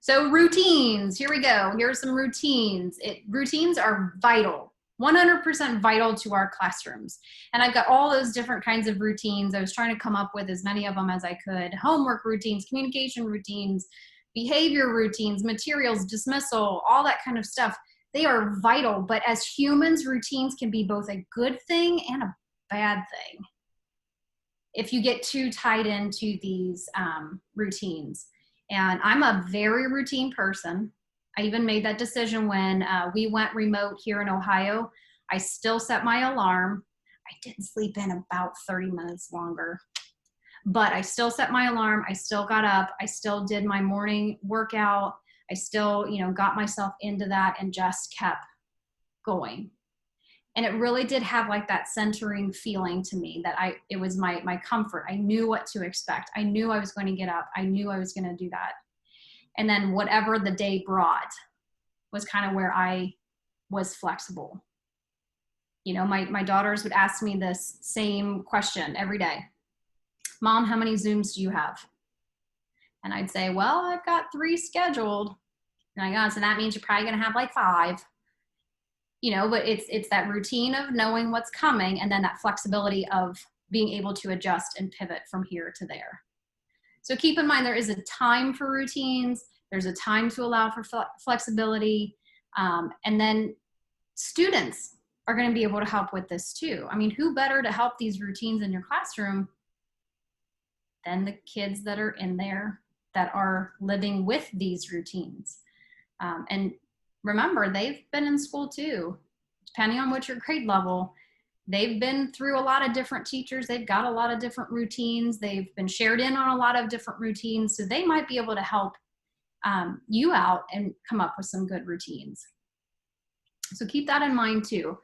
So routines, here we go. Here are some routines. Routines are vital. 100% vital to our classrooms. And I've got all those different kinds of routines. I was trying to come up with as many of them as I could. Homework routines, communication routines, behavior routines, materials, dismissal, all that kind of stuff. They are vital, but as humans, routines can be both a good thing and a bad thing if you get too tied into these routines. And I'm a very routine person. I even made that decision when we went remote here in Ohio. I still set my alarm. I didn't sleep in about 30 minutes longer, but I still set my alarm. I still got up. I still did my morning workout. I still, got myself into that and just kept going. And it really did have like that centering feeling to me that it was my comfort. I knew what to expect. I knew I was going to get up. I knew I was going to do that. And then whatever the day brought was kind of where I was flexible. My daughters would ask me this same question every day. Mom, how many Zooms do you have? And I'd say, well, I've got 3 scheduled. And I go, so that means you're probably going to have like 5. But it's that routine of knowing what's coming, and then that flexibility of being able to adjust and pivot from here to there. So keep in mind, there is a time for routines. There's a time to allow for flexibility. And then students are going to be able to help with this too. I mean, who better to help these routines in your classroom than the kids that are in there that are living with these routines? And remember, they've been in school too, depending on what your grade level. They've been through a lot of different teachers. They've got a lot of different routines. They've been shared in on a lot of different routines. So they might be able to help you out and come up with some good routines. So keep that in mind too.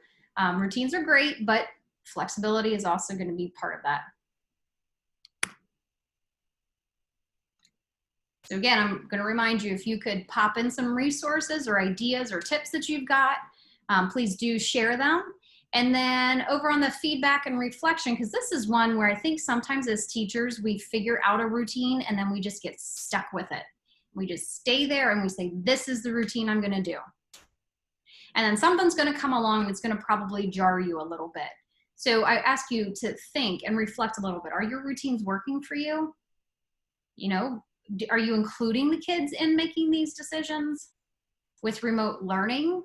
Routines are great, but flexibility is also going to be part of that. So again, I'm going to remind you, if you could pop in some resources or ideas or tips that you've got, please do share them. And then over on the feedback and reflection, because this is one where I think sometimes as teachers, we figure out a routine and then we just get stuck with it. We just stay there and we say, this is the routine I'm going to do. And then something's going to come along that's going to probably jar you a little bit. So I ask you to think and reflect a little bit. Are your routines working for you? You know, are you including the kids in making these decisions? With remote learning,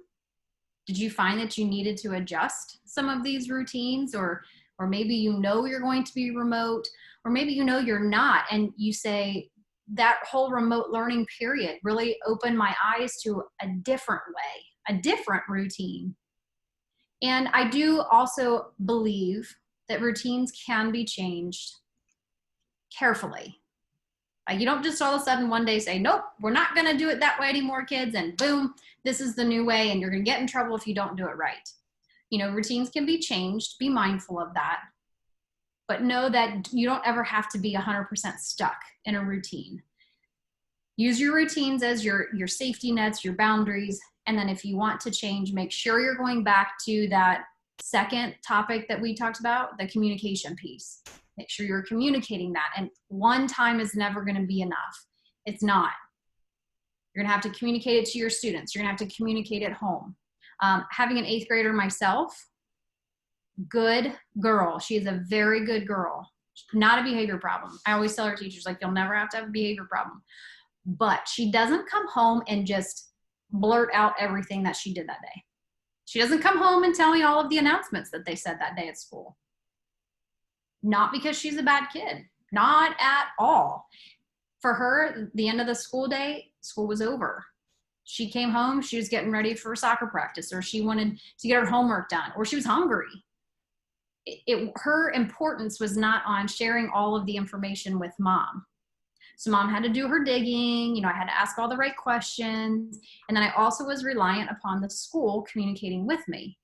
did you find that you needed to adjust some of these routines, or maybe you know you're going to be remote, or maybe you know you're not, and you say that whole remote learning period really opened my eyes to a different way, a different routine. And I do also believe that routines can be changed carefully. Like, you don't just all of a sudden one day say, nope, we're not going to do it that way anymore, kids, and boom, this is the new way, and you're going to get in trouble if you don't do it right. You know, routines can be changed. Be mindful of that. But know that you don't ever have to be 100% stuck in a routine. Use your routines as your safety nets, your boundaries, and then if you want to change, make sure you're going back to that second topic that we talked about, the communication piece. Make sure you're communicating that. And one time is never going to be enough. It's not. You're going to have to communicate it to your students. You're going to have to communicate at home. Having an 8th grader myself, good girl. She is a very good girl. Not a behavior problem. I always tell our teachers, like, you'll never have to have a behavior problem. But she doesn't come home and just blurt out everything that she did that day. She doesn't come home and tell me all of the announcements that they said that day at school. Not because she's a bad kid. Not at all. For her, the end of the school day, school was over. She came home, she was getting ready for soccer practice, or she wanted to get her homework done, or she was hungry. Her importance was not on sharing all of the information with mom. So mom had to do her digging, you know, I had to ask all the right questions. And then I also was reliant upon the school communicating with me.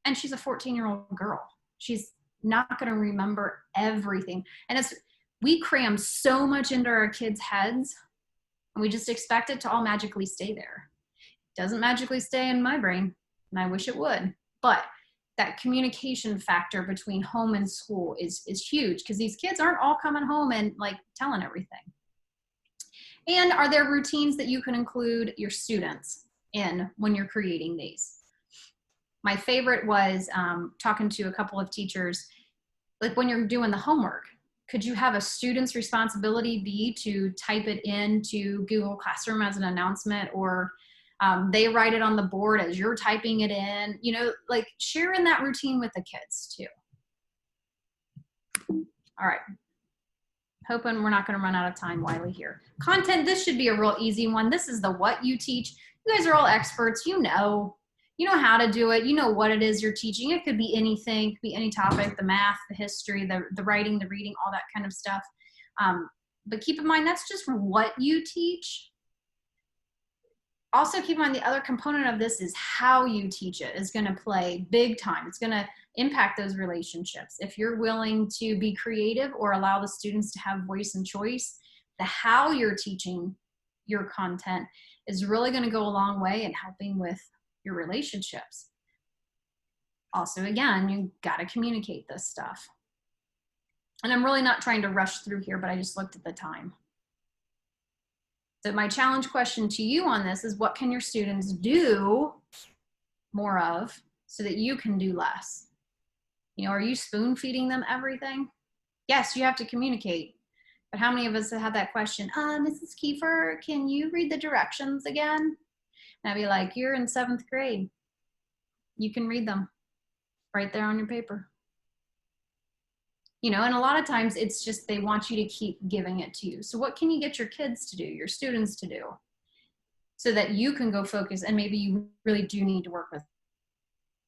And she's a 14-year-old girl. She's not going to remember everything. And we cram so much into our kids' heads, and we just expect it to all magically stay there. It doesn't magically stay in my brain, and I wish it would. But that communication factor between home and school is huge, because these kids aren't all coming home and like telling everything. And are there routines that you can include your students in when you're creating these? My favorite was talking to a couple of teachers, like when you're doing the homework, could you have a student's responsibility be to type it into Google Classroom as an announcement, or they write it on the board as you're typing it in, you know, like sharing that routine with the kids too. All right. Hoping we're not going to run out of time, Wiley, here. Content, this should be a real easy one. This is the what you teach. You guys are all experts. You know how to do it. You know what it is you're teaching. It could be anything, it could be any topic, the math, the history, the writing, the reading, all that kind of stuff. But keep in mind, that's just what you teach. Also keep in mind, the other component of this is how you teach it is going to play big time. It's going to impact those relationships. If you're willing to be creative or allow the students to have voice and choice, the how you're teaching your content is really going to go a long way in helping with your relationships. Also, again, you got to communicate this stuff. And I'm really not trying to rush through here, but I just looked at the time. So my challenge question to you on this is, what can your students do more of so that you can do less? You know, are you spoon feeding them everything? Yes, you have to communicate. But how many of us have had that question? Mrs. Kiefer, can you read the directions again? And I'd be like, you're in 7th grade. You can read them right there on your paper. You know, and a lot of times it's just they want you to keep giving it to you. So what can you get your kids to do, your students to do, so that you can go focus, and maybe you really do need to work with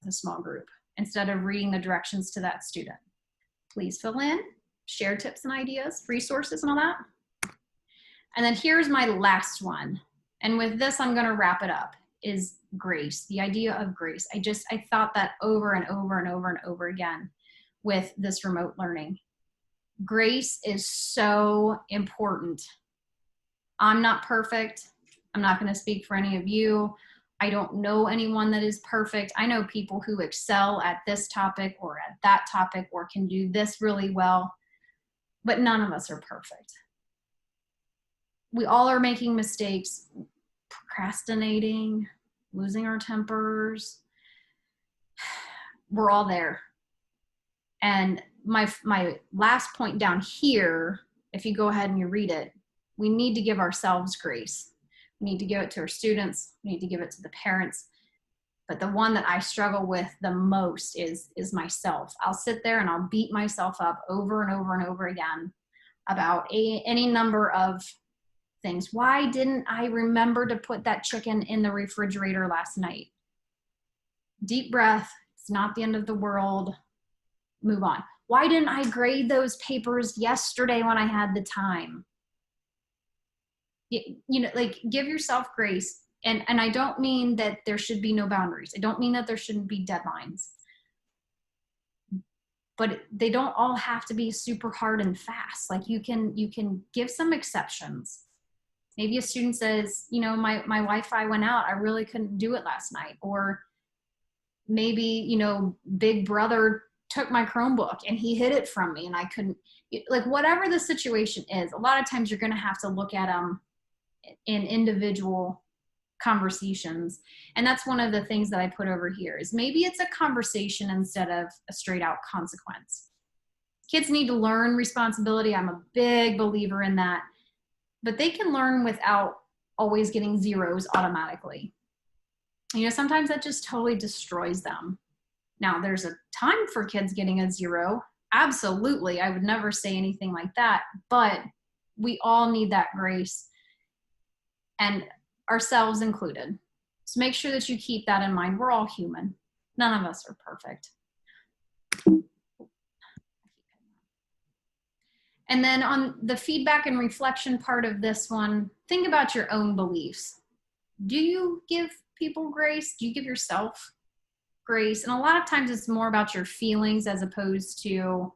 a small group instead of reading the directions to that student. Please fill in, share tips and ideas, resources and all that. And then here's my last one. And with this, I'm going to wrap it up, is grace, the idea of grace. I thought that over and over and over and over again with this remote learning. Grace is so important. I'm not perfect. I'm not going to speak for any of you. I don't know anyone that is perfect. I know people who excel at this topic or at that topic or can do this really well, but none of us are perfect. we all are making mistakes, procrastinating, losing our tempers. We're all there. And my last point down here, if you go ahead and you read it, we need to give ourselves grace. We need to give it to our students. We need to give it to the parents. But the one that I struggle with the most is myself. I'll sit there and I'll beat myself up over and over and over again about any number of things. Why didn't I remember to put that chicken in the refrigerator last night? Deep breath. It's not the end of the world. Move on. Why didn't I grade those papers yesterday when I had the time? You know, like, give yourself grace. And I don't mean that there should be no boundaries. I don't mean that there shouldn't be deadlines. But they don't all have to be super hard and fast. Like, you can give some exceptions. Maybe a student says, you know, my Wi-Fi went out. I really couldn't do it last night. Or maybe, you know, Big Brother took my Chromebook and he hid it from me and I couldn't, like, whatever the situation is, a lot of times you're going to have to look at them in individual conversations. And that's one of the things that I put over here is maybe it's a conversation instead of a straight out consequence. Kids need to learn responsibility. I'm a big believer in that, but they can learn without always getting zeros automatically. You know, sometimes that just totally destroys them. Now, there's a time for kids getting a zero. Absolutely. I would never say anything like that, but we all need that grace, and ourselves included. So make sure that you keep that in mind. We're all human. None of us are perfect. And then on the feedback and reflection part of this one, think about your own beliefs. Do you give people grace? Do you give yourself grace? And a lot of times it's more about your feelings as opposed to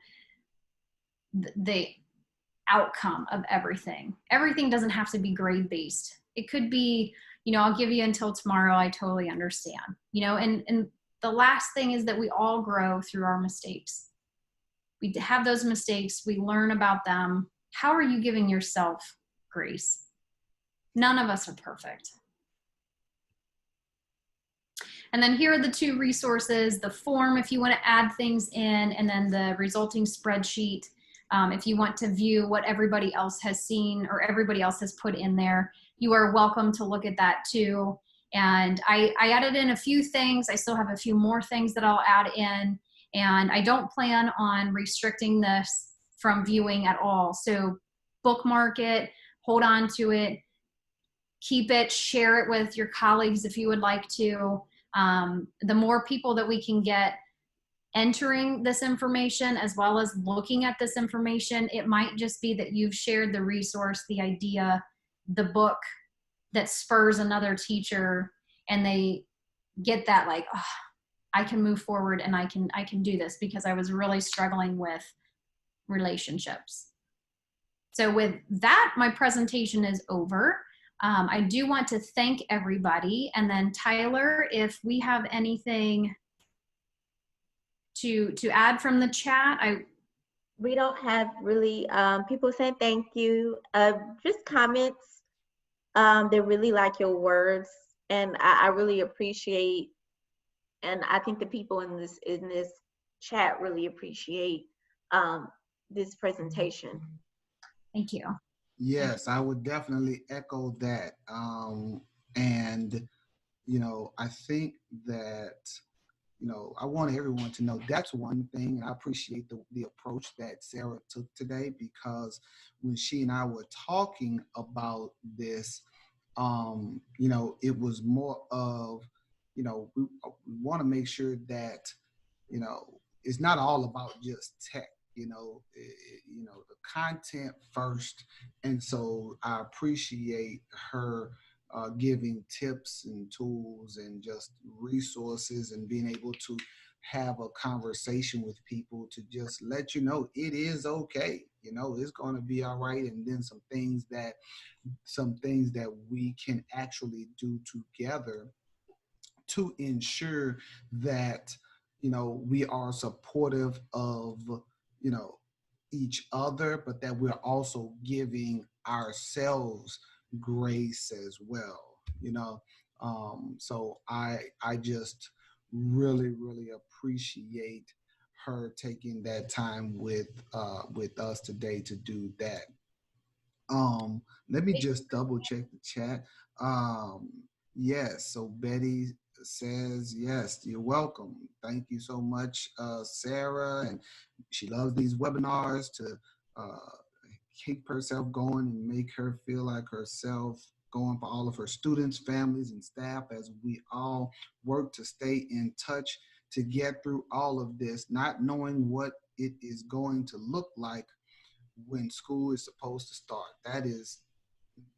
the outcome of everything. Everything doesn't have to be grade based. It could be, you know, I'll give you until tomorrow. I totally understand, you know, and the last thing is that we all grow through our mistakes. We have those mistakes. We learn about them. How are you giving yourself grace? None of us are perfect. And then here are the two resources, the form if you want to add things in, and then the resulting spreadsheet if you want to view what everybody else has seen or everybody else has put in there. You are welcome to look at that too. And I added in a few things. I still have a few more things that I'll add in. And I don't plan on restricting this from viewing at all. So bookmark it, hold on to it, keep it, share it with your colleagues if you would like to. The more people that we can get entering this information as well as looking at this information, it might just be that you've shared the resource, the idea, the book that spurs another teacher, and they get that like, oh, I can move forward and I can do this because I was really struggling with relationships. So with that, my presentation is over. I do want to thank everybody. And then Tyler, if we have anything to add from the chat, we don't have really people saying thank you. Just comments. They really like your words, and I really appreciate. And I think the people in this chat really appreciate this presentation. Thank you. Yes, I would definitely echo that. And, you know, I think that, you know, I want everyone to know that's one thing. I appreciate the approach that Sarah took today, because when she and I were talking about this, you know, it was more of, you know, we want to make sure that, you know, it's not all about just tech, you know, the content first. And so I appreciate her giving tips and tools and just resources and being able to have a conversation with people to just let you know it is okay. You know, it's going to be all right. And then some things that we can actually do together to ensure that, you know, we are supportive of, you know, each other, but that we're also giving ourselves grace as well, you know. So I just really appreciate her taking that time with us today to do that. Let me just double check the chat. Um, yes, so Betty says, yes, you're welcome. Thank you so much, Sarah. And she loves these webinars to uh, keep herself going and make her feel like herself, going for all of her students, families, and staff as we all work to stay in touch to get through all of this, not knowing what it is going to look like when school is supposed to start. That is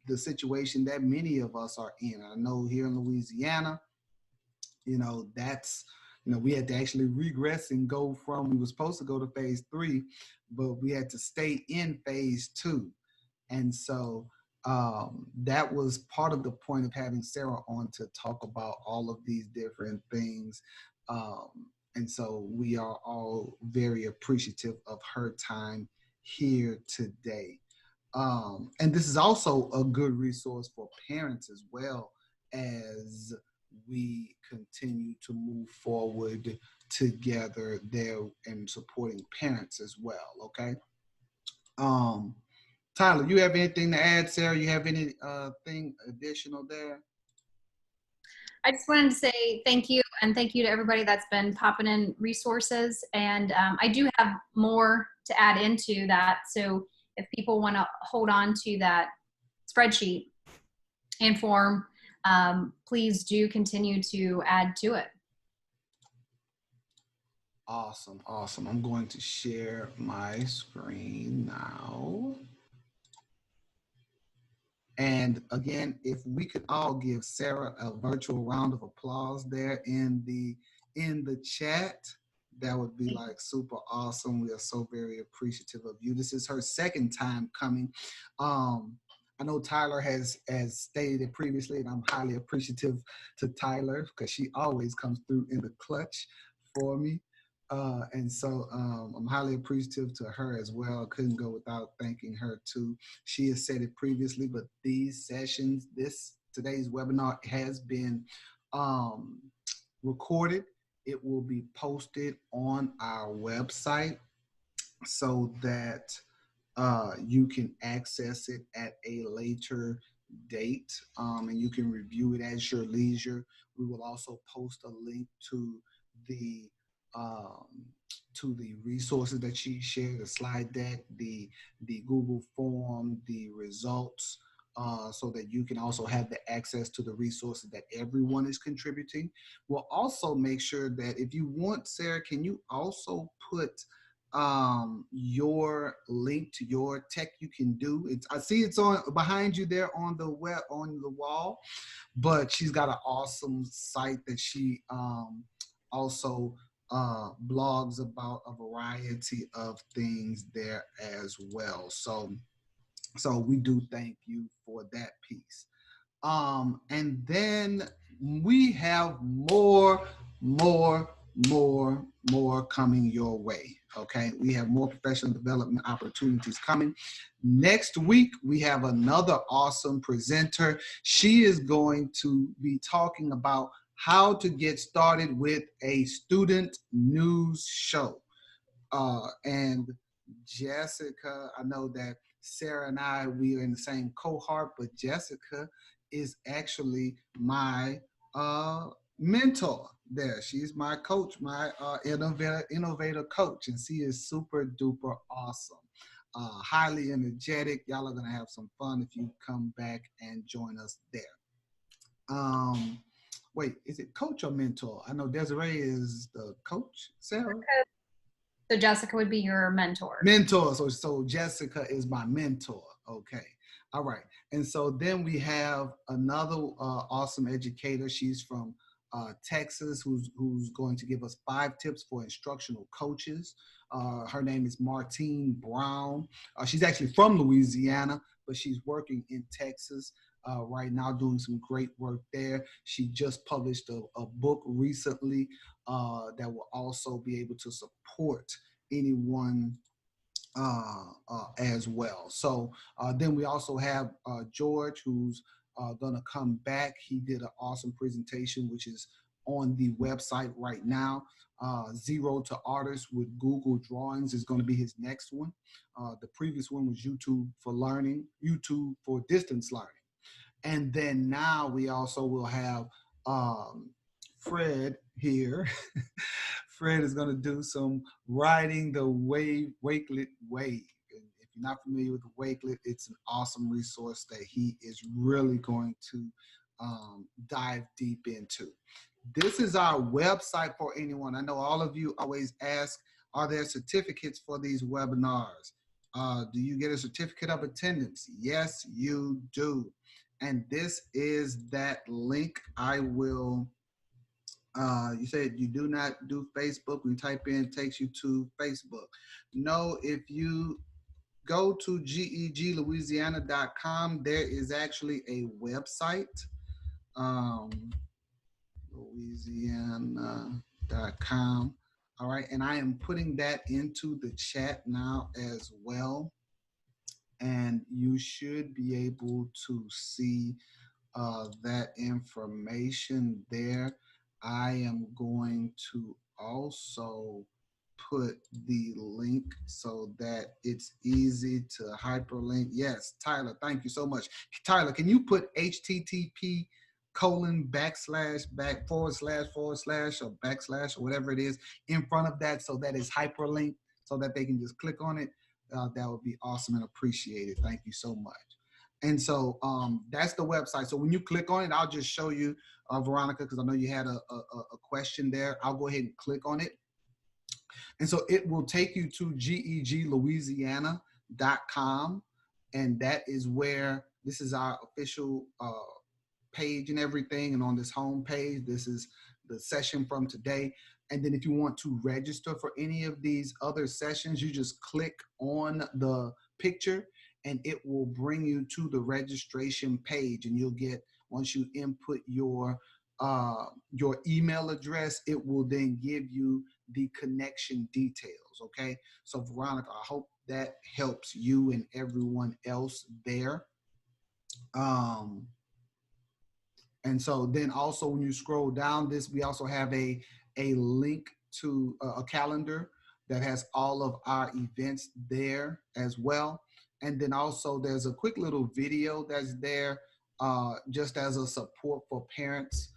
the situation that many of us are in. I know here in Louisiana, that's, we had to actually regress and go from, we were supposed to go to phase 3, but we had to stay in phase 2. And so that was part of the point of having Sarah on to talk about all of these different things. And so we are all very appreciative of her time here today. And this is also a good resource for parents as well, as we continue to move forward together there and supporting parents as well. Okay. Tyler, you have anything to add? Sarah, you have any thing additional there? I just wanted to say thank you, and thank you to everybody that's been popping in resources. And I do have more to add into that. So if people want to hold on to that spreadsheet and form, please do continue to add to it. Awesome, awesome. I'm going to share my screen now. And again, if we could all give Sarah a virtual round of applause there in the chat, that would be like super awesome. We are so very appreciative of you. This is her second time coming. I know Tyler has stated it previously, and I'm highly appreciative to Tyler because she always comes through in the clutch for me. And so I'm highly appreciative to her as well. I couldn't go without thanking her too. She has said it previously, but these sessions, today's webinar has been recorded. It will be posted on our website so that you can access it at a later date, and you can review it at your leisure. We will also post a link to the resources that she shared, the slide deck, the Google form, the results, so that you can also have the access to the resources that everyone is contributing. We'll also make sure that if you want, Sarah, can you also put your link to your tech you can do? I see it's on behind you there on the wall, but she's got an awesome site that she also blogs about a variety of things there as well. So we do thank you for that piece. And then we have more coming your way. Okay, we have more professional development opportunities coming. Next week, we have another awesome presenter. She is going to be talking about how to get started with a student news show. And Jessica, I know that Sarah and I, we are in the same cohort, but Jessica is actually my mentor there. She's my coach, my innovator coach, and she is super duper awesome. Highly energetic. Y'all are gonna have some fun if you come back and join us there. Wait, is it coach or mentor? I know Desiree is the coach, Sarah? So Jessica would be your mentor. Mentor. So Jessica is my mentor. Okay. All right. And so then we have another awesome educator. She's from Texas, who's going to give us 5 tips for instructional coaches. Her name is Martine Brown. She's actually from Louisiana, but she's working in Texas right now, doing some great work there. She just published a book recently that will also be able to support anyone as well. So then we also have George, who's going to come back. He did an awesome presentation, which is on the website right now. Zero to Artists with Google Drawings is going to be his next one. The previous one was YouTube for Learning, YouTube for Distance Learning. And then now we also will have Fred here. Fred is going to do some riding the Wakelet wave. And if you're not familiar with the Wakelet, it's an awesome resource that he is really going to dive deep into. This is our website for anyone. I know all of you always ask, are there certificates for these webinars? Do you get a certificate of attendance? Yes, you do. And this is that link. I will, you said you do not do Facebook. When you type in, it takes you to Facebook. No, if you go to geglouisiana.com, there is actually a website, louisiana.com. All right, and I am putting that into the chat now as well. And you should be able to see that information there. I am going to also put the link so that it's easy to hyperlink. Yes, Tyler, thank you so much. Tyler, can you put http:// or backslash or whatever it is in front of that so that it's hyperlinked so that they can just click on it? That would be awesome and appreciated. Thank you so much. And so that's the website. So when you click on it, I'll just show you, Veronica, because I know you had a question there. I'll go ahead and click on it. And so it will take you to geglouisiana.com. And that is where, this is our official page and everything. And on this home page, this is the session from today. And then if you want to register for any of these other sessions, you just click on the picture and it will bring you to the registration page. And you'll get, once you input your email address, it will then give you the connection details, okay? So Veronica, I hope that helps you and everyone else there. And so then also when you scroll down this, we also have a link to a calendar that has all of our events there as well. And then also there's a quick little video that's there just as a support for parents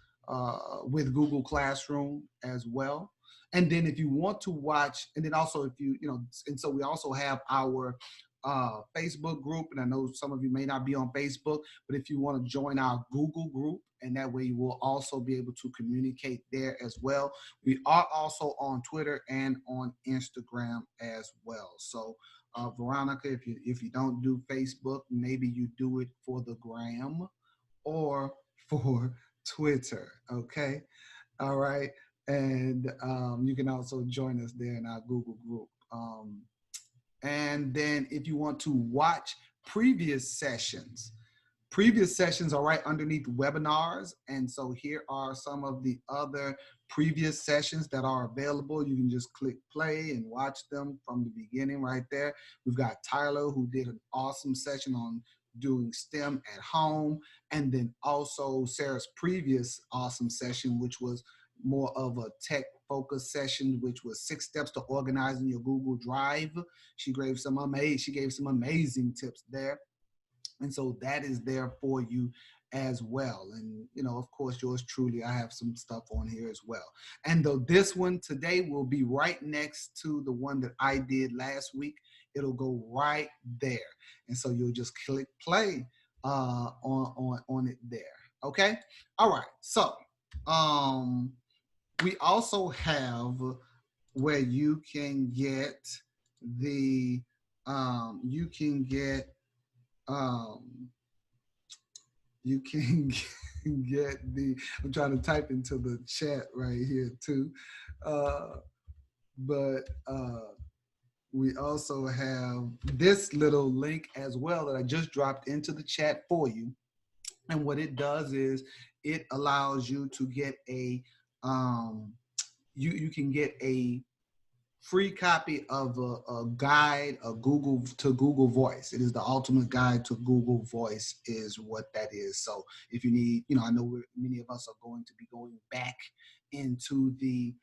with Google Classroom as well. And then if you want to watch, and then also if you, and so we also have our Facebook group, and I know some of you may not be on Facebook, but if you want to join our Google group, and that way you will also be able to communicate there as well. We are also on Twitter and on Instagram as well. So Veronica, if you don't do Facebook, maybe you do it for the gram or for Twitter, okay? All right, and you can also join us there in our Google group. And then if you want to watch previous sessions are right underneath webinars. And so here are some of the other previous sessions that are available. You can just click play and watch them from the beginning right there. We've got Tyler, who did an awesome session on doing STEM at home. And then also Sarah's previous awesome session, which was more of a tech focused session, which was 6 steps to organizing your Google Drive. She gave some amazing tips there. And so that is there for you as well. And, of course, yours truly, I have some stuff on here as well. And though this one today will be right next to the one that I did last week, it'll go right there. And so you'll just click play on it there. Okay. All right. So we also have where you can get the, you can get the, I'm trying to type into the chat right here too. But we also have this little link as well that I just dropped into the chat for you. And what it does is it allows you to get a, you can get a free copy of a guide, to Google Voice. It is the ultimate guide to Google Voice is what that is. So if you need, I know many of us are going to be going back into the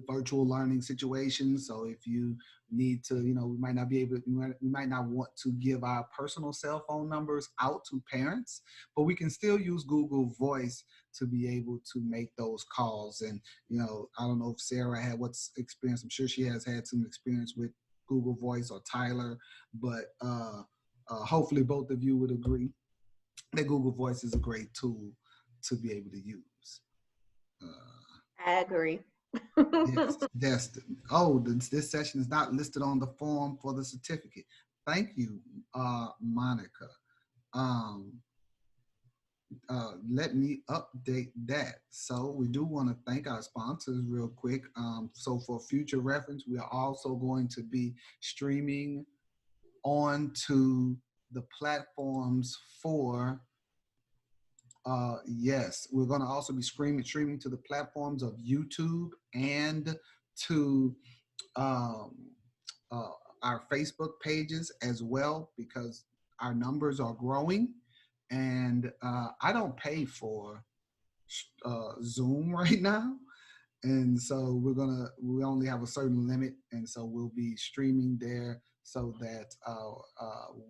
virtual learning situation. So if you need to, we might not be able, we might not want to give our personal cell phone numbers out to parents, but we can still use Google Voice to be able to make those calls. And, I don't know if Sarah had what's experience. I'm sure she has had some experience with Google Voice, or Tyler, but hopefully both of you would agree that Google Voice is a great tool to be able to use. I agree. Yes. This session is not listed on the form for the certificate. Thank you, Monica. Let me update that. So we do want to thank our sponsors real quick. So for future reference, we are also going to be streaming onto the platforms for yes, we're going to also be streaming to the platforms of YouTube and to our Facebook pages as well, because our numbers are growing. And I don't pay for Zoom right now. And so we only have a certain limit. And so we'll be streaming there so that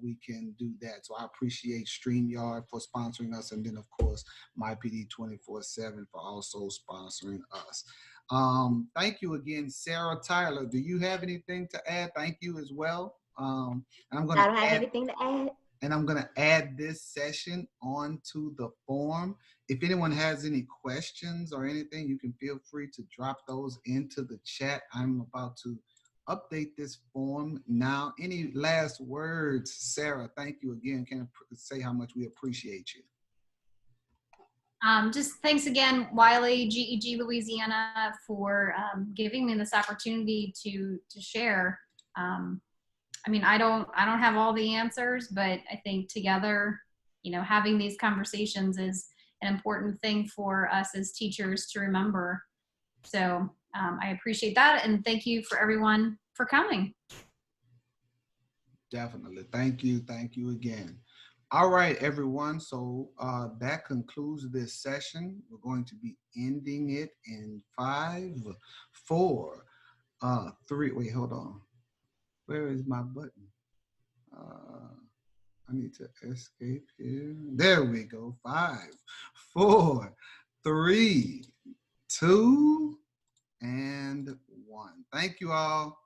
we can do that. So I appreciate StreamYard for sponsoring us. And then, of course, MyPD 24/7 for also sponsoring us. Thank you again, Sarah. Tyler, do you have anything to add? Thank you as well. And I'm going I don't have anything to add. And I'm going to add this session onto the form. If anyone has any questions or anything, you can feel free to drop those into the chat. I'm about to update this form now. Any last words, Sarah? Thank you again. Can't say how much we appreciate you. Just thanks again, Wiley, GEG Louisiana, for giving me this opportunity to share. I mean, I don't have all the answers, but I think together, having these conversations is an important thing for us as teachers to remember. So I appreciate that. And thank you for everyone for coming. Definitely. Thank you. Thank you again. All right, everyone. So that concludes this session. We're going to be ending it in 5, 4, 3. Wait, hold on. Where is my button? I need to escape here. There we go. 5, 4, 3, 2, and 1. Thank you all.